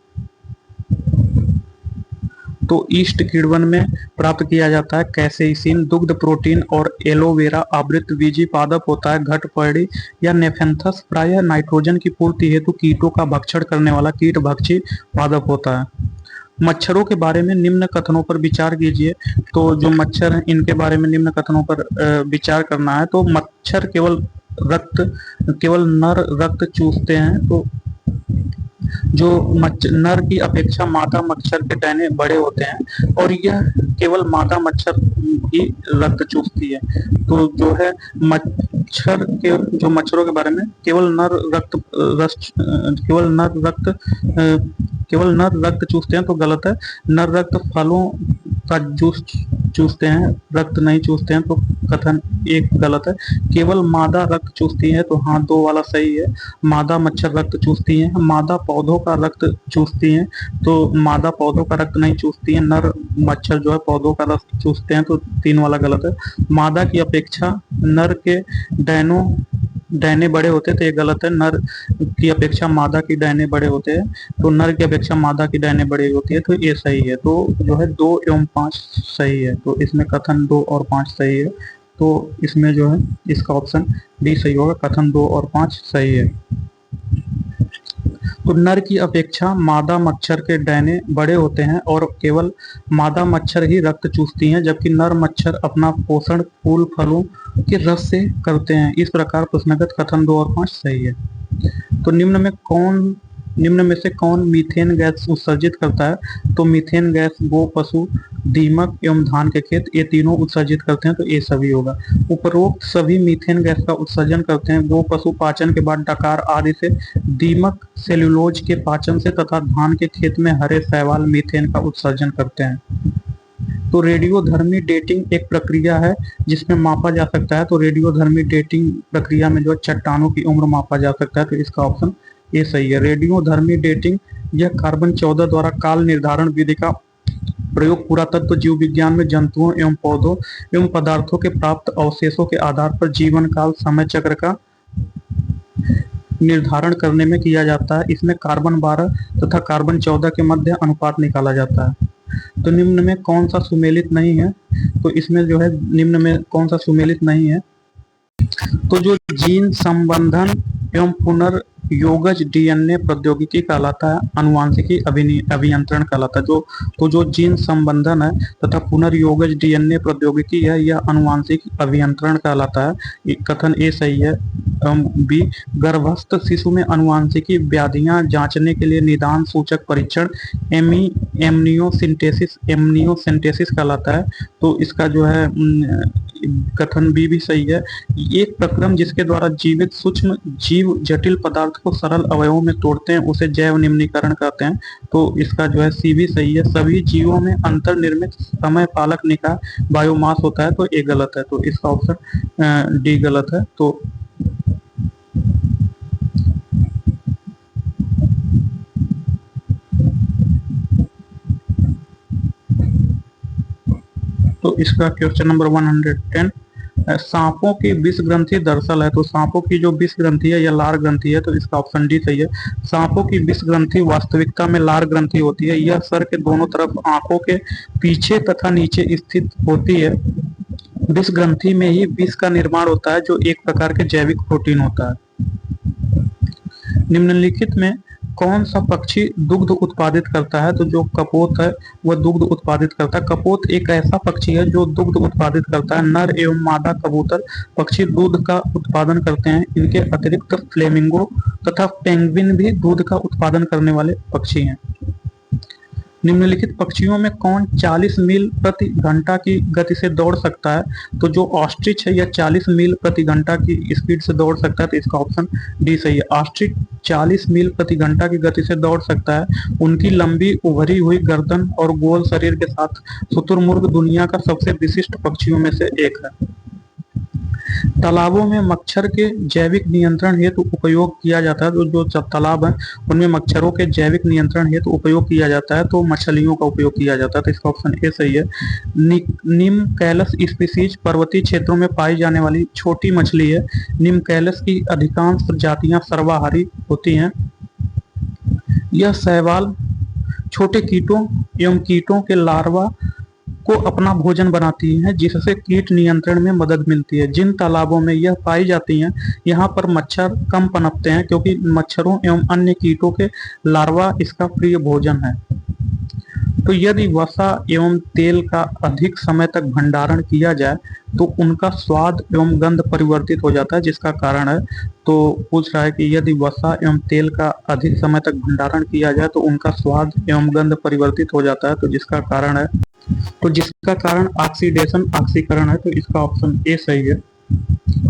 Speaker 1: तो ईस्ट किण्वन में प्राप्त किया जाता है कैसेसिन दुग्ध प्रोटीन और एलोवेरा आवृत बीजी पादप होता है। घटपर्डी या नेफेंथस प्रायः नाइट्रोजन की पूर्ति हेतु कीटों का भक्षण करने वाला कीट भक्षी पादप होता है। मच्छरों के बारे में निम्न कथनों पर विचार कीजिए। तो जो मच्छर हैं इनके बारे में निम्न कथनों पर विचार करना है। तो मच्छर केवल नर रक्त चूसते हैं, तो जो नर की अपेक्षा मादा मच्छर के डैने बड़े होते हैं और यह केवल मादा मच्छर ही रक्त चूसती है। तो जो है मच्छरों के बारे में केवल नर रक्त चूसते हैं, तो गलत है। नर रक्त फलों का जूस चूसते हैं, रक्त नहीं चूसते हैं, तो कथन एक गलत है। केवल मादा रक्त चूसती है, तो हाँ 2 वाला सही है। मादा मच्छर रक्त चूसती है। मादा पौधों का रक्त चूसती हैं, तो मादा पौधों का रक्त नहीं चूसती है। नर मच्छर जो है पौधों का रक्त चूसते हैं, तो 3 वाला गलत है। मादा की अपेक्षा नर के डैने बड़े होते हैं, तो ये गलत है। नर की अपेक्षा मादा की डैने बड़े होते हैं, तो नर की अपेक्षा मादा की डैने बड़ी होती है, तो ये सही है। तो जो है 2 एवं 5 सही है, तो इसमें कथन 2 और 5 सही है। तो इसमें जो है इसका ऑप्शन डी सही होगा, कथन 2 और 5 सही है। तो नर की अपेक्षा मादा मच्छर के डैने बड़े होते हैं और केवल मादा मच्छर ही रक्त चूसती हैं, जबकि नर मच्छर अपना पोषण फूल फलों के रस से करते हैं। इस प्रकार प्रश्नगत कथन 2 और 5 सही है। तो निम्न में से कौन मीथेन गैस उत्सर्जित करता है? तो मीथेन गैस गो पशु दीमक एवं धान के खेत, ये तीनों उत्सर्जित करते हैं, तो ये सभी होगा। उपरोक्त सभी मीथेन गैस का उत्सर्जन करते हैं। गो पशु पाचन के बाद डकार आदि से, दीमक सेल्यूलोज के पाचन से तथा धान के खेत में हरे शैवाल मीथेन का उत्सर्जन करते हैं। तो रेडियोधर्मी डेटिंग एक प्रक्रिया है जिसमें मापा जा सकता है। तो रेडियोधर्मी डेटिंग प्रक्रिया में जो चट्टानों की उम्र मापा जा सकता है, तो इसका ऑप्शन ये सही है। रेडियोधर्मी डेटिंग यह कार्बन 14 द्वारा काल निर्धारण विधि का प्रयोग पुरातत्व जीव विज्ञान में जंतुओं एवं पौधों एवं पदार्थों के प्राप्त अवशेषों के आधार पर जीवन काल समय चक्र का निर्धारण करने में किया जाता है। इसमें कार्बन 12 तथा कार्बन 14 के मध्य अनुपात निकाला जाता है। तो निम्न में कौन सा सुमेलित नहीं है? तो इसमें जो है निम्न में कौन सा सुमेलित नहीं है? तो जो जीन संबंधन एवं योगज डीएनए प्रौद्योगिकी कहलाता है, अनुवांशिकी अभियंत्रण कहलाता है। जो जीन संबंधन है तथा पुनर्योगज डीएनए प्रौद्योगिकी है, यह अनुवांशिक अभियंत्रण कहलाता है। कथन ए सही है। बी, गर्भस्थ शिशु में अनुवांशिकी व्याधियां जांचने के लिए निदान सूचक परीक्षण एमनियोसिंटेसिस कहलाता है। तो इसका जो है कथन बी भी सही है। एक प्रक्रम जिसके द्वारा जीवित सूक्ष्म जीव जटिल पदार्थ को सरल अवयवों में तोड़ते हैं उसे जैव निम्नीकरण कहते हैं। तो इसका जो है सी भी सही है। सभी जीवों में अंतर्निर्मित समय पालक निकाय बायोमास होता है, तो ये गलत है। तो इसका ऑप्शन डी गलत है। तो इसका क्वेश्चन नंबर 110, सांपों की विष ग्रंथि दरअसल है। तो सांपों की जो विष ग्रंथि है यह लार ग्रंथि है। तो इसका ऑप्शन डी सही है। सांपों की विष ग्रंथि वास्तविकता में लार ग्रंथि होती है। यह सर के दोनों तरफ आंखों के पीछे तथा नीचे स्थित होती है। विष ग्रंथि में ही विष का निर्माण होता है, जो एक प्रकार के जैविक प्रोटीन होता है। निम्नलिखित में कौन सा पक्षी दुग्ध उत्पादित करता है? तो जो कपोत है वह दुग्ध उत्पादित करता है। कपोत एक ऐसा पक्षी है जो दुग्ध उत्पादित करता है। नर एवं मादा कबूतर पक्षी दूध का उत्पादन करते हैं। इनके अतिरिक्त फ्लेमिंगो तथा पेंगुइन भी दूध का उत्पादन करने वाले पक्षी हैं। निम्नलिखित पक्षियों में कौन 40 मील प्रति घंटा की गति से दौड़ सकता है? तो जो ऑस्ट्रिच है यह 40 मील प्रति घंटा की स्पीड से दौड़ सकता है। तो इसका ऑप्शन डी सही है। ऑस्ट्रिच 40 मील प्रति घंटा की गति से दौड़ सकता है। उनकी लंबी उभरी हुई गर्दन और गोल शरीर के साथ शुतुरमुर्ग दुनिया का सबसे विशिष्ट पक्षियों में से एक है। तालाबों में मच्छर के जैविक नियंत्रण हेतु उपयोग किया जाता है। तो जो तालाब है उनमें मच्छरों के जैविक नियंत्रण हेतु उपयोग किया जाता है, तो मछलियों का उपयोग किया जाता है। तो इसका ऑप्शन ए सही है। निम्नकैलस स्पीसीज पर्वतीय क्षेत्रों में पाई जाने वाली छोटी मछली है। निम्नकैलस की अधिकांश प्रजातियां सर्वाहारी होती हैं। यह शैवाल, छोटे कीटों एवं कीटों के लार्वा को अपना भोजन बनाती हैं, जिससे कीट नियंत्रण में मदद मिलती है। जिन तालाबों में यह पाई जाती हैं यहाँ पर मच्छर कम पनपते हैं, क्योंकि मच्छरों एवं अन्य कीटों के लार्वा इसका प्रिय भोजन है। तो यदि वसा एवं तेल का अधिक समय तक भंडारण किया जाए तो उनका स्वाद एवं गंध परिवर्तित हो जाता है, जिसका कारण है। तो पूछ रहा है कि यदि वसा एवं तेल का अधिक समय तक भंडारण किया जाए तो उनका स्वाद एवं गंध परिवर्तित हो जाता है, तो जिसका कारण ऑक्सीडेशन ऑक्सीकरण है। तो इसका ऑप्शन ए सही है।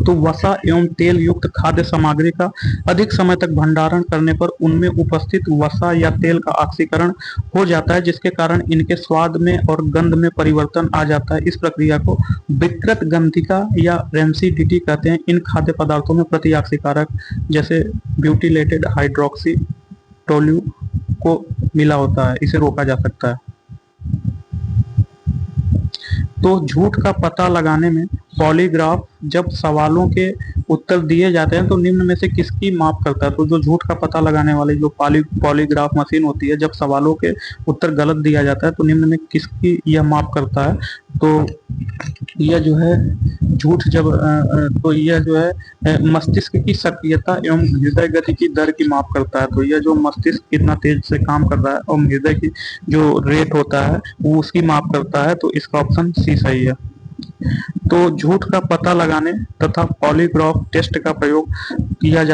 Speaker 1: तो वसा एवं तेल युक्त खाद्य सामग्री का अधिक समय तक भंडारण करने पर उनमें उपस्थित वसा या तेल का ऑक्सीकरण हो जाता है, जिसके कारण इनके स्वाद में और गंध में परिवर्तन आ जाता है। इस प्रक्रिया को विकृत गंधिका या रेंसिडिटी कहते हैं। इन खाद्य पदार्थों में प्रतिऑक्सीकारक जैसे ब्यूटिलेटेड हाइड्रोक्सी टोल्यू को मिला होता है, इसे रोका जा सकता है। तो झूठ का पता लगाने में पॉलीग्राफ जब सवालों के उत्तर दिए जाते हैं तो निम्न में से किसकी माप करता है? तो जो झूठ का पता लगाने वाली जो पॉलीग्राफ मशीन होती है, जब सवालों के उत्तर गलत दिया जाता है तो निम्न में किसकी यह माप करता है? तो यह जो है झूठ जब तो यह जो है मस्तिष्क की सक्रियता एवं हृदय गति की दर की माप करता है। तो यह जो मस्तिष्क कितना तेज से काम कर रहा है और हृदय की जो रेट होता है वो उसकी माप करता है। तो इसका ऑप्शन सी सही है। तो झूठ का पता लगाने तथा पॉलीग्राफ टेस्ट का प्रयोग किया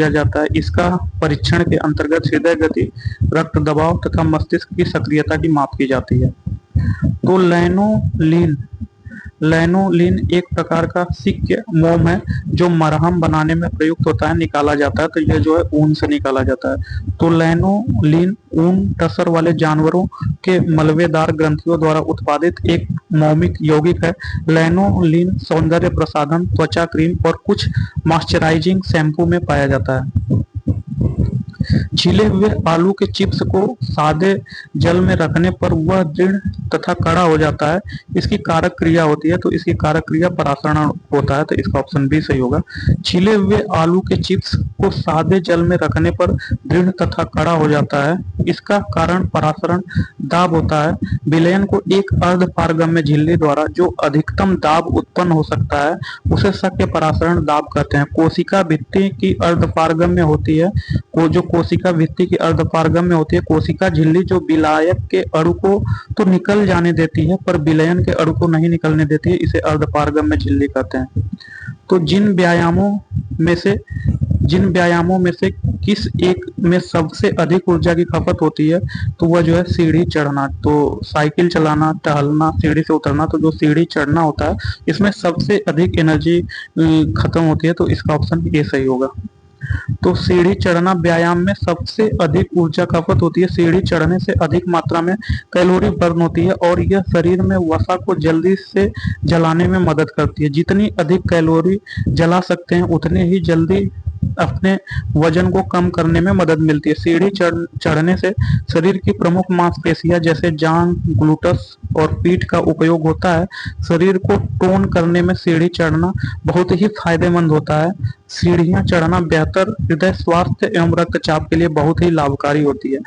Speaker 1: जाता है। इसका परीक्षण के अंतर्गत हृदय गति, रक्त दबाव तथा मस्तिष्क की सक्रियता की माप की जाती है। तो लैनोलीन एक प्रकार का सिक्के मोम है जो मरहम बनाने में प्रयुक्त होता है, निकाला जाता है। तो यह जो है ऊन से निकाला जाता है। तो लैनोलीन ऊन टसर वाले जानवरों के मलबेदार ग्रंथियों द्वारा उत्पादित एक मौमिक यौगिक है। लैनोलीन सौंदर्य प्रसाधन, त्वचा क्रीम और कुछ मॉइस्चराइजिंग शैम्पू में पाया जाता है। छीले हुए आलू के चिप्स को सादे जल में रखने पर वह दृढ़ तथा कड़ा हो जाता है। इसकी कारक क्रिया होती है, तो इसकी कारक क्रिया परासरण होता है, तो इसका ऑप्शन बी सही होगा। छीले हुए आलू के चिप्स को सादे जल में रखने पर दृढ़ तथा कड़ा हो जाता है। इसका कारण परासरण दाब होता है। विलयन को एक अर्ध पारगम्य झिल्ली द्वारा जो अधिकतम दाब उत्पन्न हो सकता है उसे शक्य परासरण दाब कहते हैं। कोशिका भित्ति की अर्धपारगम्य होती है। जो कोशिका भित्ति की अर्धपारगम्य होती है, कोशिका झिल्ली जो विलायक के अणु को तो निकल जाने देती है पर विलयन के अणु को नहीं निकलने देती है, इसे अर्धपारगम्य झिल्ली कहते हैं। तो जिन व्यायामों में से किस एक में सबसे अधिक ऊर्जा की खपत होती है, तो वह जो है सीढ़ी चढ़ना। तो साइकिल चलाना, टहलना, सीढ़ी से उतरना, तो जो सीढ़ी चढ़ना होता है इसमें सबसे अधिक एनर्जी खत्म होती है, तो इसका ऑप्शन ए सही होगा। तो सीढ़ी चढ़ना व्यायाम में सबसे अधिक ऊर्जा खपत होती है। सीढ़ी चढ़ने से अधिक मात्रा में कैलोरी बर्न होती है और यह शरीर में वसा को जल्दी से जलाने में मदद करती है। जितनी अधिक कैलोरी जला सकते हैं उतने ही जल्दी अपने वजन को कम करने में मदद मिलती है। सीढ़ी चढ़ने से शरीर की प्रमुख मांसपेशियां जैसे जांघ, ग्लूटस और पीठ का उपयोग होता है। शरीर को टोन करने में सीढ़ी चढ़ना बहुत ही फायदेमंद होता है। सीढ़ियां चढ़ना बेहतर हृदय स्वास्थ्य एवं रक्तचाप के लिए बहुत ही लाभकारी होती है।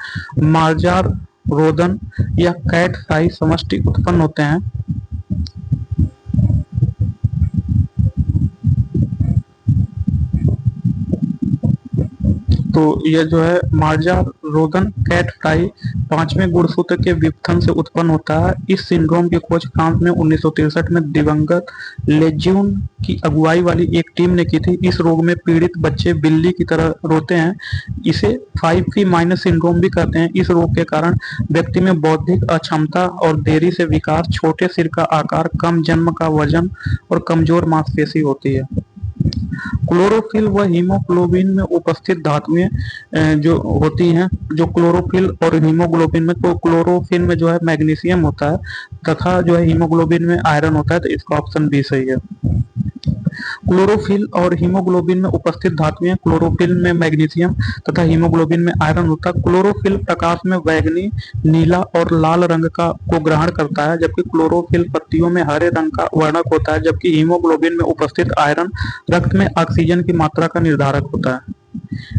Speaker 1: मार्जार, रोदन या कैट साई समष्टि उत्पन्न होते हैं। तो यह जो है मार्जार, रोदन, कैट फ्राई पांचवें गुणसूत्र के विपथन से उत्पन्न होता है। इस सिंड्रोम की खोज फ्रांस में 1963 में दिवंगत लेज्यून की अगुवाई वाली एक टीम ने की थी। इस रोग में पीड़ित बच्चे बिल्ली की तरह रोते हैं। इसे 5p- सिंड्रोम भी कहते हैं। इस रोग के कारण व्यक्ति में बौद्धिक अक्षमता और देरी से विकास, छोटे सिर का आकार, कम जन्म का वजन और कमजोर मांसपेशी होती है। क्लोरोफिल व हीमोग्लोबिन में उपस्थित धातुएं जो होती हैं, जो क्लोरोफिल और हीमोग्लोबिन में, तो क्लोरोफिल में जो है मैग्नीशियम होता है तथा जो है हीमोग्लोबिन में आयरन होता है, तो इसका ऑप्शन बी सही है। क्लोरोफिल और हीमोग्लोबिन में उपस्थित धातुएं, क्लोरोफिल में मैग्नीशियम तथा हीमोग्लोबिन में आयरन होता है। क्लोरोफिल प्रकाश में बैंगनी, नीला और लाल रंग को ग्रहण करता है, जबकि क्लोरोफिल पत्तियों में हरे रंग का वर्णक होता है, जबकि हीमोग्लोबिन में उपस्थित आयरन रक्त में ऑक्सीजन की मात्रा का निर्धारक होता है।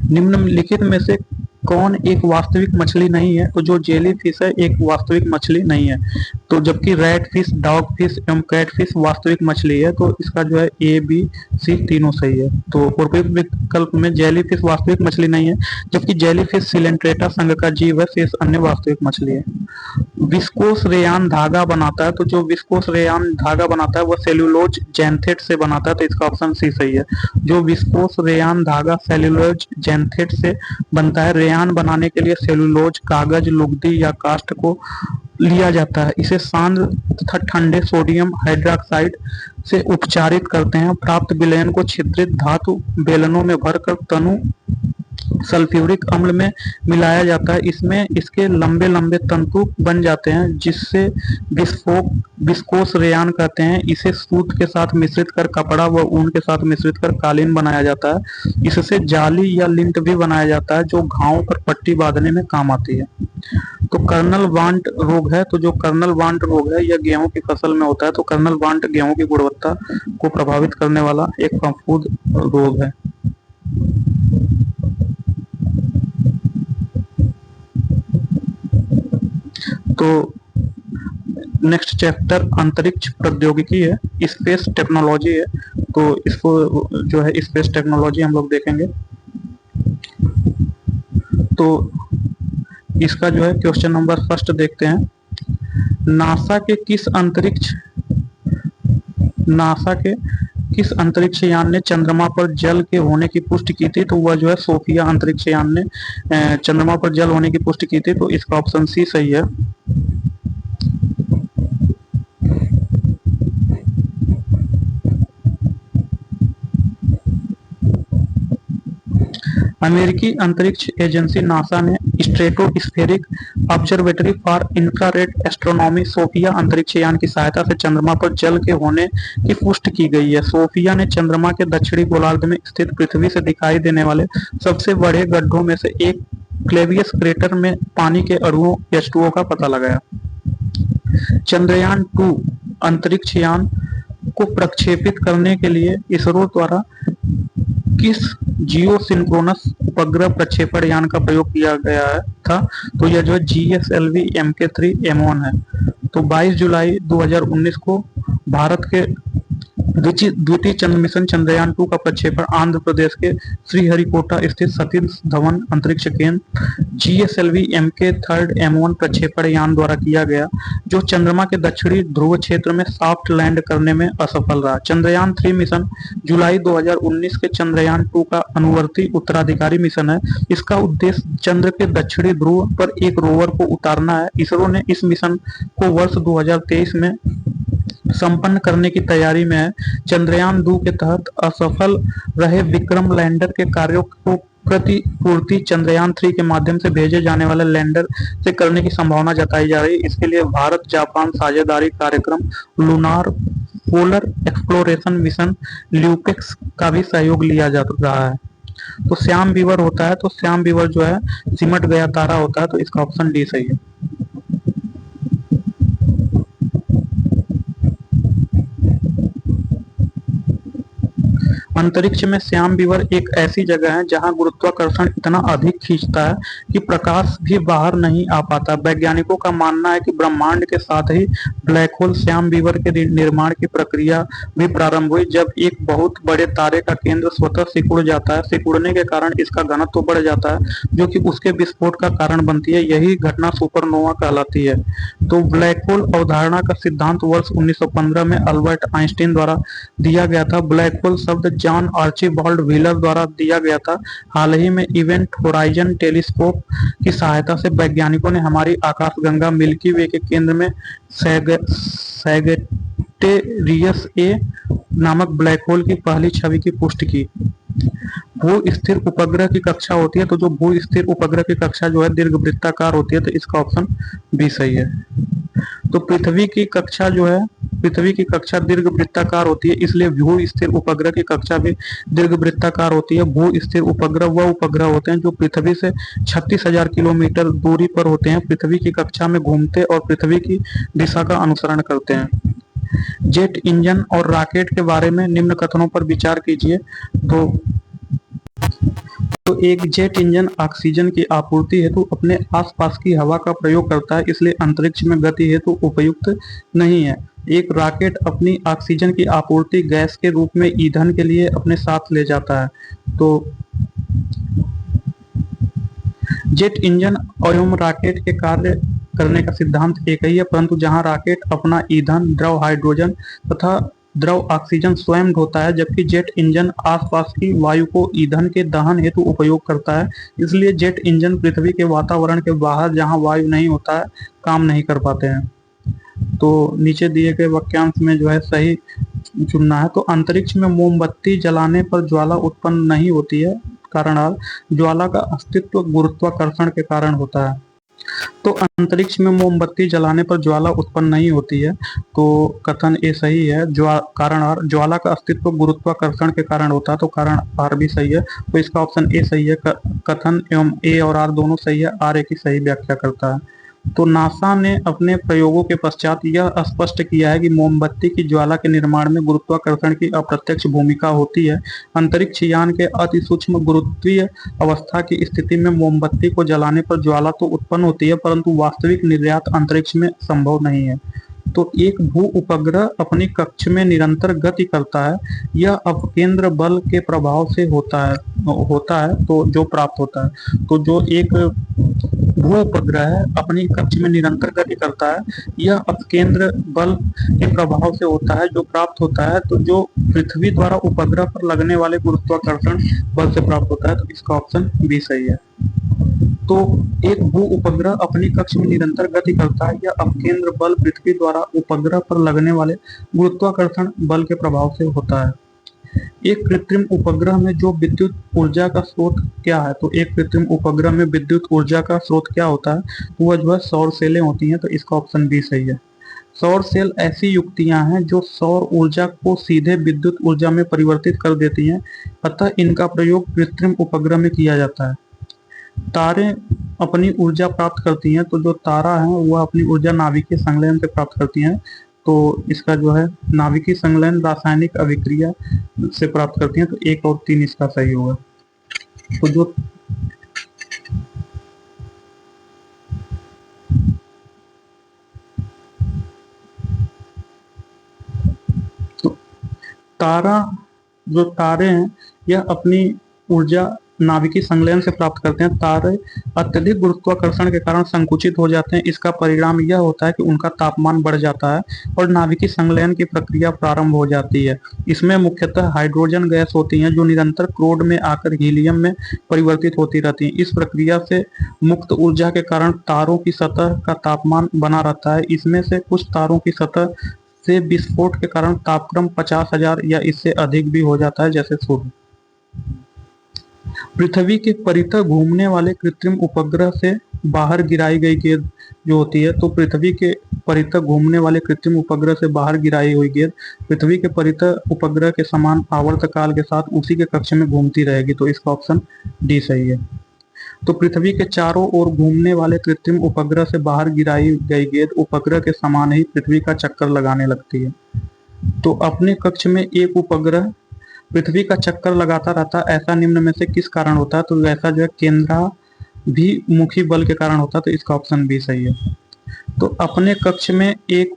Speaker 1: निम्नलिखित में से कौन एक वास्तविक मछली नहीं है? तो जो जेली फिश है एक वास्तविक मछली नहीं है। तो जबकि रेड फिश, डॉग फिश एवं कैट फिश वास्तविक मछली है, तो इसका जो है ए, बी, सी तीनों सही है। तो पूर्व विकल्प में जेली फिश वास्तविक मछली नहीं है, जबकि जेली फिश सिलेंट्रेटा संघ का जीव है, शेष अन्य वास्तविक मछली है। विस्कोस रेयान धागा बनाता है, तो जो विस्कोस रेयान धागा बनाता है वह सेल्यूलोज जैंथेट से बनाता है, तो इसका ऑप्शन सी सही है। जो विस्कोस रेयान धागा सेल्यूलोज जैंथेट से बनता है। रेयान बनाने के लिए सेल्यूलोज, कागज, लुगदी या काष्ठ को लिया जाता है। इसे सांद्र तथा ठंडे सोडियम हाइड्रोक्साइड से उपचारित करते हैं। प्राप्त विलयन को छिद्रित धातु बेलनों में भरकर तनु सल्फ्यूरिक अम्ल में मिलाया जाता है। इसमें इसके लंबे लंबे तंतु बन जाते हैं, जिससे विस्कोस रेयान कहते हैं। इसे सूत के साथ मिश्रित कर कपड़ा व ऊन के साथ मिश्रित कर कालीन बनाया जाता है। इससे जाली या लिंट भी बनाया जाता है, जो घावों पर पट्टी बांधने में काम आती है। तो कर्नल वांट रोग है, तो जो कर्नल वांट रोग है यह गेहूं की फसल में होता है। तो कर्नल वांट गेहूं की गुणवत्ता को प्रभावित करने वाला एक फफूंद रोग है। तो नेक्स्ट चैप्टर अंतरिक्ष प्रौद्योगिकी है, स्पेस टेक्नोलॉजी है। तो इसको जो है स्पेस टेक्नोलॉजी हम लोग देखेंगे। तो इसका जो है क्वेश्चन नंबर फर्स्ट देखते हैं। नासा के किस अंतरिक्ष यान ने चंद्रमा पर जल के होने की पुष्टि की थी? तो वह जो है सोफिया अंतरिक्ष यान ने चंद्रमा पर जल होने की पुष्टि की थी, तो इसका ऑप्शन सी सही है। अमेरिकी अंतरिक्ष एजेंसी नासा ने stratospheric observatory for infrared astronomy SOFIA अंतरिक्ष यान की सहायता से चंद्रमा पर जल के होने की पुष्टि की गई है। सोफिया ने चंद्रमा के दक्षिणी गोलार्ध में स्थित पृथ्वी से दिखाई देने वाले सबसे बड़े गड्ढों में से एक क्लेवियस क्रेटर में पानी के अणुओं H2O का पता लगाया। चंद्रयान 2 अंतरिक्ष यान को प्रक्षेपित करने के लिए इसरो द्वारा किस जियो सिंक्रोनस उपग्रह प्रक्षेपण यान का प्रयोग किया गया था? तो यह जो है GSLV Mk3M1 है। तो 22 जुलाई 2019 को भारत के द्वितीय चंद्र मिशन चंद्रयान 2 का प्रक्षेपण आंध्र प्रदेश के श्रीहरिकोटा स्थित सतीश धवन अंतरिक्ष केंद्र GSLV Mk3M1 प्रक्षेपण यान द्वारा किया गया, जो चंद्रमा के दक्षिणी ध्रुव क्षेत्र में सॉफ्ट लैंड करने में असफल रहा। चंद्रयान 3 मिशन जुलाई 2019 के चंद्रयान 2 का अनुवर्ती उत्तराधिकारी मिशन है। इसका उद्देश्य चंद्र के दक्षिणी ध्रुव पर एक रोवर को उतारना है। इसरो ने इस मिशन को वर्ष 2023 में संपन्न करने की तैयारी में है। चंद्रयान 2 के तहत असफल रहे विक्रम लैंडर के कार्यों को प्रतिपूर्ति चंद्रयान 3 के माध्यम से भेजे जाने वाले लैंडर से करने की संभावना जताई जा रही है। इसके लिए भारत जापान साझेदारी कार्यक्रम lunar polar exploration mission LUPEX का भी सहयोग लिया जा रहा है। तो श्याम बीवर होता है, तो श्याम बीवर जो है सिमट गया तारा होता है, तो इसका ऑप्शन डी सही है। अंतरिक्ष में श्याम बीवर एक ऐसी जगह है जहां गुरुत्वाकर्षण इतना अधिक खींचता है कि प्रकाश भी बाहर नहीं आ पाता। वैज्ञानिकों का मानना है कि ब्रह्मांड के साथ ही ब्लैक होल श्याम बीवर के निर्माण की प्रक्रिया भी प्रारंभ हुई, जब एक बहुत बड़े तारे का केंद्र स्वतः सिकुड़ जाता है। सिकुड़ने के कारण इसका घनत्व बढ़ जाता है, जो कि उसके विस्फोट का कारण बनती है। यही घटना सुपरनोवा कहलाती है। तो ब्लैक होल अवधारणा का सिद्धांत वर्ष 1915 में अल्बर्ट आइंस्टीन द्वारा दिया गया था। ब्लैक होल शब्द जॉन आर्चीबाल्ड व्हीलर द्वारा दिया गया था। हाल ही में इवेंट होराइजन टेलीस्कोप की सहायता से वैज्ञानिकों ने हमारी आकाशगंगा मिल्की वे के केंद्र में सैजिटेरियस ए नामक ब्लैक होल की पहली छवि की पुष्टि की। भू स्थिर उपग्रह की कक्षा होती है, तो जो भू स्थिर उपग्रह की कक्षा जो है दीर्घवृत्ताकार होती है, तो इसका ऑप्शन बी सही है। तो पृथ्वी की कक्षा जो है, पृथ्वी की कक्षा दीर्घवृत्ताकार होती है, इसलिए भू स्थिर उपग्रह की कक्षा भी दीर्घवृत्ताकार होती है। भू स्थिर उपग्रह वह उपग्रह होते हैं जो पृथ्वी से 36,000 किलोमीटर दूरी पर होते हैं, पृथ्वी की कक्षा में घूमते और पृथ्वी की दिशा का अनुसरण करते हैं। जेट इंजन और रॉकेट के बारे में निम्न कथनों पर विचार कीजिए। तो एक जेट इंजन ऑक्सीजन की आपूर्ति हेतु अपने आसपास की हवा का प्रयोग करता है, इसलिए अंतरिक्ष में गति हेतु उपयुक्त नहीं है। एक रॉकेट अपनी ऑक्सीजन की आपूर्ति गैस के रूप में ईंधन के लिए अपने साथ ले जाता है। तो जेट इंजन एवं रॉकेट के कार्य करने का सिद्धांत एक ही है, परंतु जहां रॉकेट अपना ईंधन द्रव हाइड्रोजन तथा द्रव ऑक्सीजन स्वयं ढोता है, जबकि जेट इंजन आसपास की वायु को ईंधन के दहन हेतु उपयोग करता है। इसलिए जेट इंजन पृथ्वी के वातावरण के बाहर जहां वायु नहीं होता है काम नहीं कर पाते हैं। तो नीचे दिए गए वाक्यांश में जो है सही चुनना है। तो अंतरिक्ष में मोमबत्ती जलाने पर ज्वाला उत्पन्न नहीं होती है, कारण ज्वाला का अस्तित्व गुरुत्वाकर्षण के कारण होता है। तो अंतरिक्ष में मोमबत्ती जलाने पर ज्वाला उत्पन्न नहीं होती है, तो कथन ए सही है। कारण आर, ज्वाला का अस्तित्व गुरुत्वाकर्षण के कारण होता है, तो कारण आर भी सही है। तो इसका ऑप्शन ए सही है। कथन एवं ए और आर दोनों सही है, आर ए की सही व्याख्या करता है। तो नासा ने अपने प्रयोगों के पश्चात यह स्पष्ट किया है कि मोमबत्ती की ज्वाला के निर्माण में गुरुत्वाकर्षण की अप्रत्यक्ष भूमिका होती है। अंतरिक्ष यान के अति सूक्ष्म गुरुत्वीय अवस्था की स्थिति में मोमबत्ती को जलाने पर ज्वाला तो उत्पन्न होती है, परंतु वास्तविक निर्यात अंतरिक्ष में संभव नहीं है। तो एक भू उपग्रह अपनी कक्ष में निरंतर गति करता है, यह अपकेंद्र बल के प्रभाव से होता है तो जो प्राप्त होता है। तो जो एक भू उपग्रह है अपनी कक्ष में निरंतर गति करता है, यह अपकेंद्र बल के प्रभाव से होता है जो प्राप्त होता है, तो जो पृथ्वी द्वारा उपग्रह पर लगने वाले गुरुत्वाकर्षण बल से प्राप्त होता है। तो इसका ऑप्शन बी सही है। तो एक भू उपग्रह अपनी कक्ष में निरंतर गति करता है, यह अपकेंद्र बल पृथ्वी द्वारा उपग्रह पर लगने वाले गुरुत्वाकर्षण बल के प्रभाव से होता है। एक कृत्रिम उपग्रह में जो विद्युत ऊर्जा का स्रोत क्या है? तो एक कृत्रिम उपग्रह में विद्युत ऊर्जा का स्रोत क्या होता है? तो वह जो है सौर सेलें होती हैं, तो इसका ऑप्शन बी सही है। सौर सेल ऐसी युक्तियां हैं जो सौर ऊर्जा को सीधे विद्युत ऊर्जा में परिवर्तित कर देती हैं, अतः इनका प्रयोग कृत्रिम उपग्रह में किया जाता है। तारे अपनी ऊर्जा प्राप्त करती हैं, तो जो तारा है वह अपनी ऊर्जा नाभिकीय संलयन से प्राप्त करती हैं। तो इसका जो है नाभिकीय संलयन रासायनिक अभिक्रिया से प्राप्त करती हैं, तो 1 और 3 इसका सही होगा। तो जो तारा जो तारे हैं यह अपनी ऊर्जा नाभिकीय संलयन से प्राप्त करते हैं। तारे अत्यधिक गुरुत्वाकर्षण के कारण संकुचित हो जाते हैं। इसका परिणाम यह होता है कि उनका तापमान बढ़ जाता है और नाभिकीय संलयन की प्रक्रिया प्रारंभ हो जाती है। इसमें मुख्यतः हाइड्रोजन गैस होती है जो निरंतर क्रोड में आकर हीलियम में परिवर्तित होती रहती है। इस प्रक्रिया से मुक्त ऊर्जा के कारण तारों की सतह का तापमान बना रहता है। इसमें से कुछ तारों की सतह से विस्फोट के कारण तापक्रम 50,000 या इससे अधिक भी हो जाता है, जैसे सूर्य। पृथ्वी के परितः घूमने वाले कृत्रिम उपग्रह से बाहर गिराई गई गेंद जो होती है, तो पृथ्वी के परितः घूमने वाले कृत्रिम उपग्रह से बाहर गिराई हुई गेंद पृथ्वी के परितः उपग्रह के समान आवर्तकाल के साथ उसी के कक्ष में घूमती रहेगी। तो इसका ऑप्शन डी सही है। तो पृथ्वी के चारों ओर घूमने वाले कृत्रिम उपग्रह से बाहर गिराई गई गेंद उपग्रह के समान ही पृथ्वी का चक्कर लगाने लगती है। तो अपने कक्ष में एक उपग्रह पृथ्वी का चक्कर लगाता रहता है, ऐसा निम्न में से किस कारण होता है? तो ऐसा जो है केंद्राभिमुखी बल के कारण होता है। तो इसका ऑप्शन बी सही है। तो अपने कक्ष में एक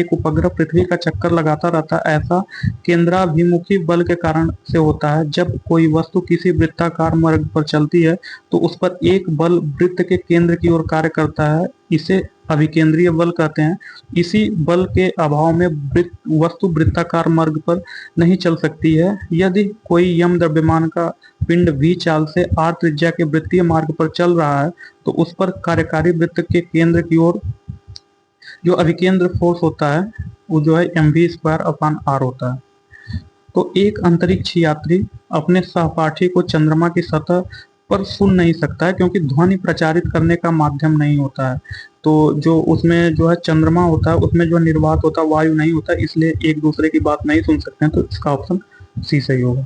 Speaker 1: उपग्रह पृथ्वी का चक्कर लगाता रहता है, ऐसा केंद्राभिमुखी बल के कारण से होता है। जब कोई वस्तु किसी वृत्ताकार मार्ग पर चलती है तो उस पर एक बल वृत्त के केंद्र की ओर कार्य करता है, इसे अभिकेंद्रीय बल कहते हैं। इसी बल के अभाव में वस्तु वृत्ताकार मार्ग पर नहीं चल सकती है। यदि कोई यम द्रव्यमान का पिंड v चाल से r त्रिज्या के वृत्तीय मार्ग पर चल रहा है तो उस पर कार्यकारी वृत्त के केंद्र की ओर जो अभिकेंद्र फोर्स होता है वो जो है mv²/r होता है। तो एक अंतरिक्ष यात्री अपने सहपाठी को चंद्रमा की सतह पर सुन नहीं सकता है क्योंकि ध्वनि प्रचारित करने का माध्यम नहीं होता है। तो जो उसमें जो है चंद्रमा होता है उसमें जो निर्वात होता है वायु नहीं होता, इसलिए एक दूसरे की बात नहीं सुन सकते हैं। तो इसका ऑप्शन सी सही होगा।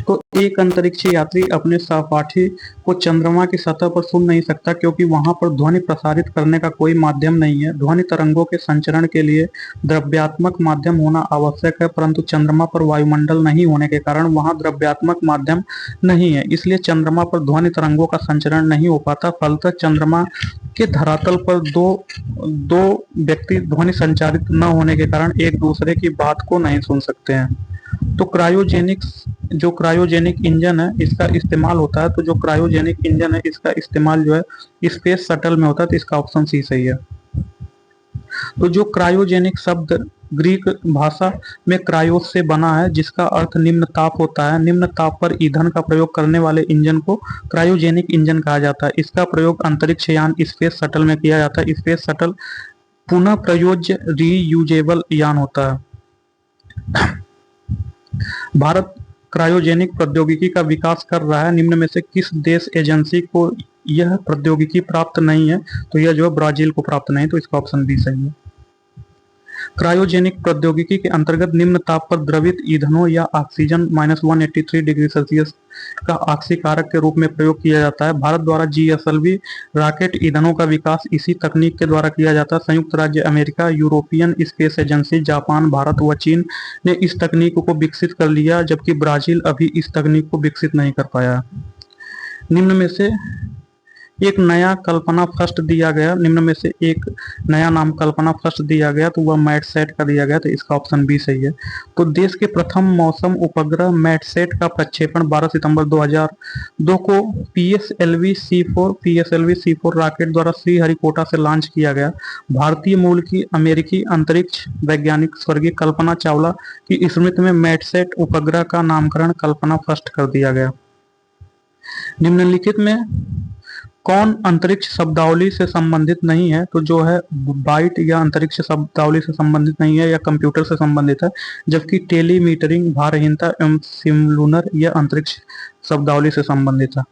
Speaker 1: तो एक अंतरिक्ष यात्री अपने सहपाठी को चंद्रमा की सतह पर सुन नहीं सकता क्योंकि वहां पर ध्वनि प्रसारित करने का कोई माध्यम नहीं है। ध्वनि तरंगों के संचरण के लिए द्रव्यात्मक माध्यम होना आवश्यक है, परंतु चंद्रमा पर वायुमंडल नहीं होने के कारण वहां द्रव्यात्मक माध्यम नहीं है, इसलिए चंद्रमा पर ध्वनि तरंगों का संचरण नहीं हो पाता। फलतः चंद्रमा के धरातल पर दो व्यक्ति ध्वनि संचारित न होने के कारण एक दूसरे की बात को नहीं सुन सकते हैं। तो क्रायोजेनिक इंजन है इसका इस्तेमाल होता है। तो जो क्रायोजेनिक इंजन है इसका इस्तेमाल जो है स्पेस शटल में होता है। तो इसका ऑप्शन सी सही है। तो जो क्रायोजेनिक शब्द ग्रीक भाषा में क्रायोस से बना है जिसका अर्थ निम्न ताप होता है। निम्न ताप पर ईंधन का प्रयोग करने वाले इंजन को क्रायोजेनिक इंजन कहा जाता है। इसका प्रयोग अंतरिक्ष यान स्पेस शटल में किया जाता है। स्पेस शटल पुनः प्रयोज्य रीयूजेबल यान होता है। भारत क्रायोजेनिक प्रौद्योगिकी का विकास कर रहा है। निम्न में से किस देश एजेंसी को यह प्रौद्योगिकी प्राप्त नहीं है? तो यह जो है ब्राजील को प्राप्त नहीं। तो इसका ऑप्शन बी सही है। क्रायोजेनिक प्रौद्योगिकी के अंतर्गत निम्न ताप पर द्रवित ईंधनों या ऑक्सीजन -183 डिग्री सेल्सियस का ऑक्सीकारक के रूप में प्रयोग किया जाता है। भारत द्वारा GSLV रॉकेट ईंधनों का विकास इसी तकनीक के द्वारा किया जाता है। संयुक्त राज्य America, European space agency, Japan, Bharat व चीन ने इस तकनीक को विकसित कर लिया, जबकि ब्राजील अभी इस तकनीक को विकसित नहीं कर पाया। निम्न में से एक नया कल्पना फर्स्ट दिया गया, निम्न में से एक नया नाम कल्पना फर्स्ट दिया गया तो वह मैटसेट का दिया गया। तो इसका ऑप्शन बी सही है। तो देश के प्रथम मौसम उपग्रह मैटसेट का प्रक्षेपण 12 सितंबर 2002 को PSLV C4 रॉकेट द्वारा श्रीहरिकोटा से लॉन्च किया गया। भारतीय मूल की अमेरिकी अंतरिक्ष वैज्ञानिक स्वर्गीय कल्पना चावला की स्मृति में मैटसेट उपग्रह का नामकरण कल्पना फर्स्ट कर दिया गया। निम्नलिखित में कौन अंतरिक्ष शब्दावली से संबंधित नहीं है? तो जो है बाइट या अंतरिक्ष शब्दावली से संबंधित नहीं है या कंप्यूटर से संबंधित है, जबकि टेलीमीटरिंग, भारहीनता एवं सिमलुनर यह अंतरिक्ष शब्दावली से संबंधित है।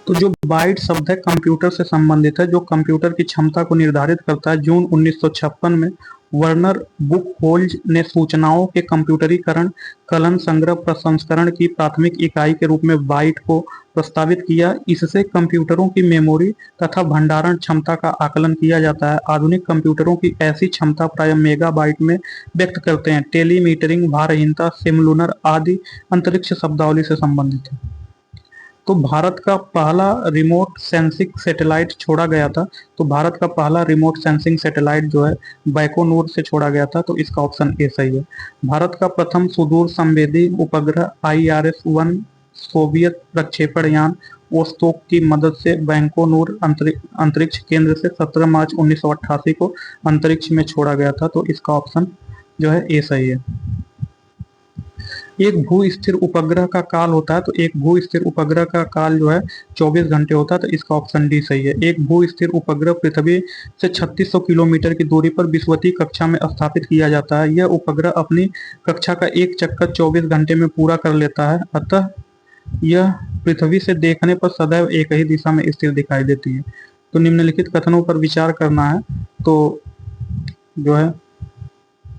Speaker 1: तो जो बाइट शब्द है कंप्यूटर से संबंधित है, जो कंप्यूटर की क्षमता को निर्धारित करता है। जून 1956 में वर्नर बुकहोल्ज ने सूचनाओं के कंप्यूटरीकरण, कलन, संग्रह, प्रसंस्करण की प्राथमिक इकाई के रूप में बाइट को प्रस्तावित किया। इससे कंप्यूटरों की मेमोरी तथा भंडारण क्षमता का आकलन किया जाता है। आधुनिक कंप्यूटरों की ऐसी क्षमता प्रायः मेगाबाइट में व्यक्त करते हैं। टेलीमीटरिंग, भारहीनता, सिमलुनर आदि अंतरिक्ष शब्दावली से संबंधित है। तो भारत का पहला रिमोट सेंसिंग सैटेलाइट छोड़ा गया था। तो भारत का पहला रिमोट सेंसिंग सैटेलाइट जो है बैकोनूर से छोड़ा गया था। तो इसका ऑप्शन ए सही है। भारत का प्रथम सुदूर संवेदी उपग्रह IRS-1 सोवियत प्रक्षेपण यान वोस्तोक की मदद से बैकोनूर अंतरिक्ष केंद्र से 17 मार्च 1988 को अंतरिक्ष में छोड़ा गया था। तो इसका ऑप्शन जो है ए सही है। एक भू स्थिर उपग्रह का काल होता है। तो एक भू स्थिर उपग्रह का काल जो है 24 घंटे होता है। तो इसका ऑप्शन डी सही है। एक भू स्थिर उपग्रह पृथ्वी से 3600 किलोमीटर की दूरी पर विषुवतीय कक्षा में स्थापित किया जाता है। यह उपग्रह अपनी कक्षा का एक चक्कर 24 घंटे में पूरा कर लेता है। अतः यह पृथ्वी से देखने पर सदैव एक ही दिशा में स्थिर दिखाई देती है। तो निम्नलिखित कथनों पर विचार करना है। तो जो है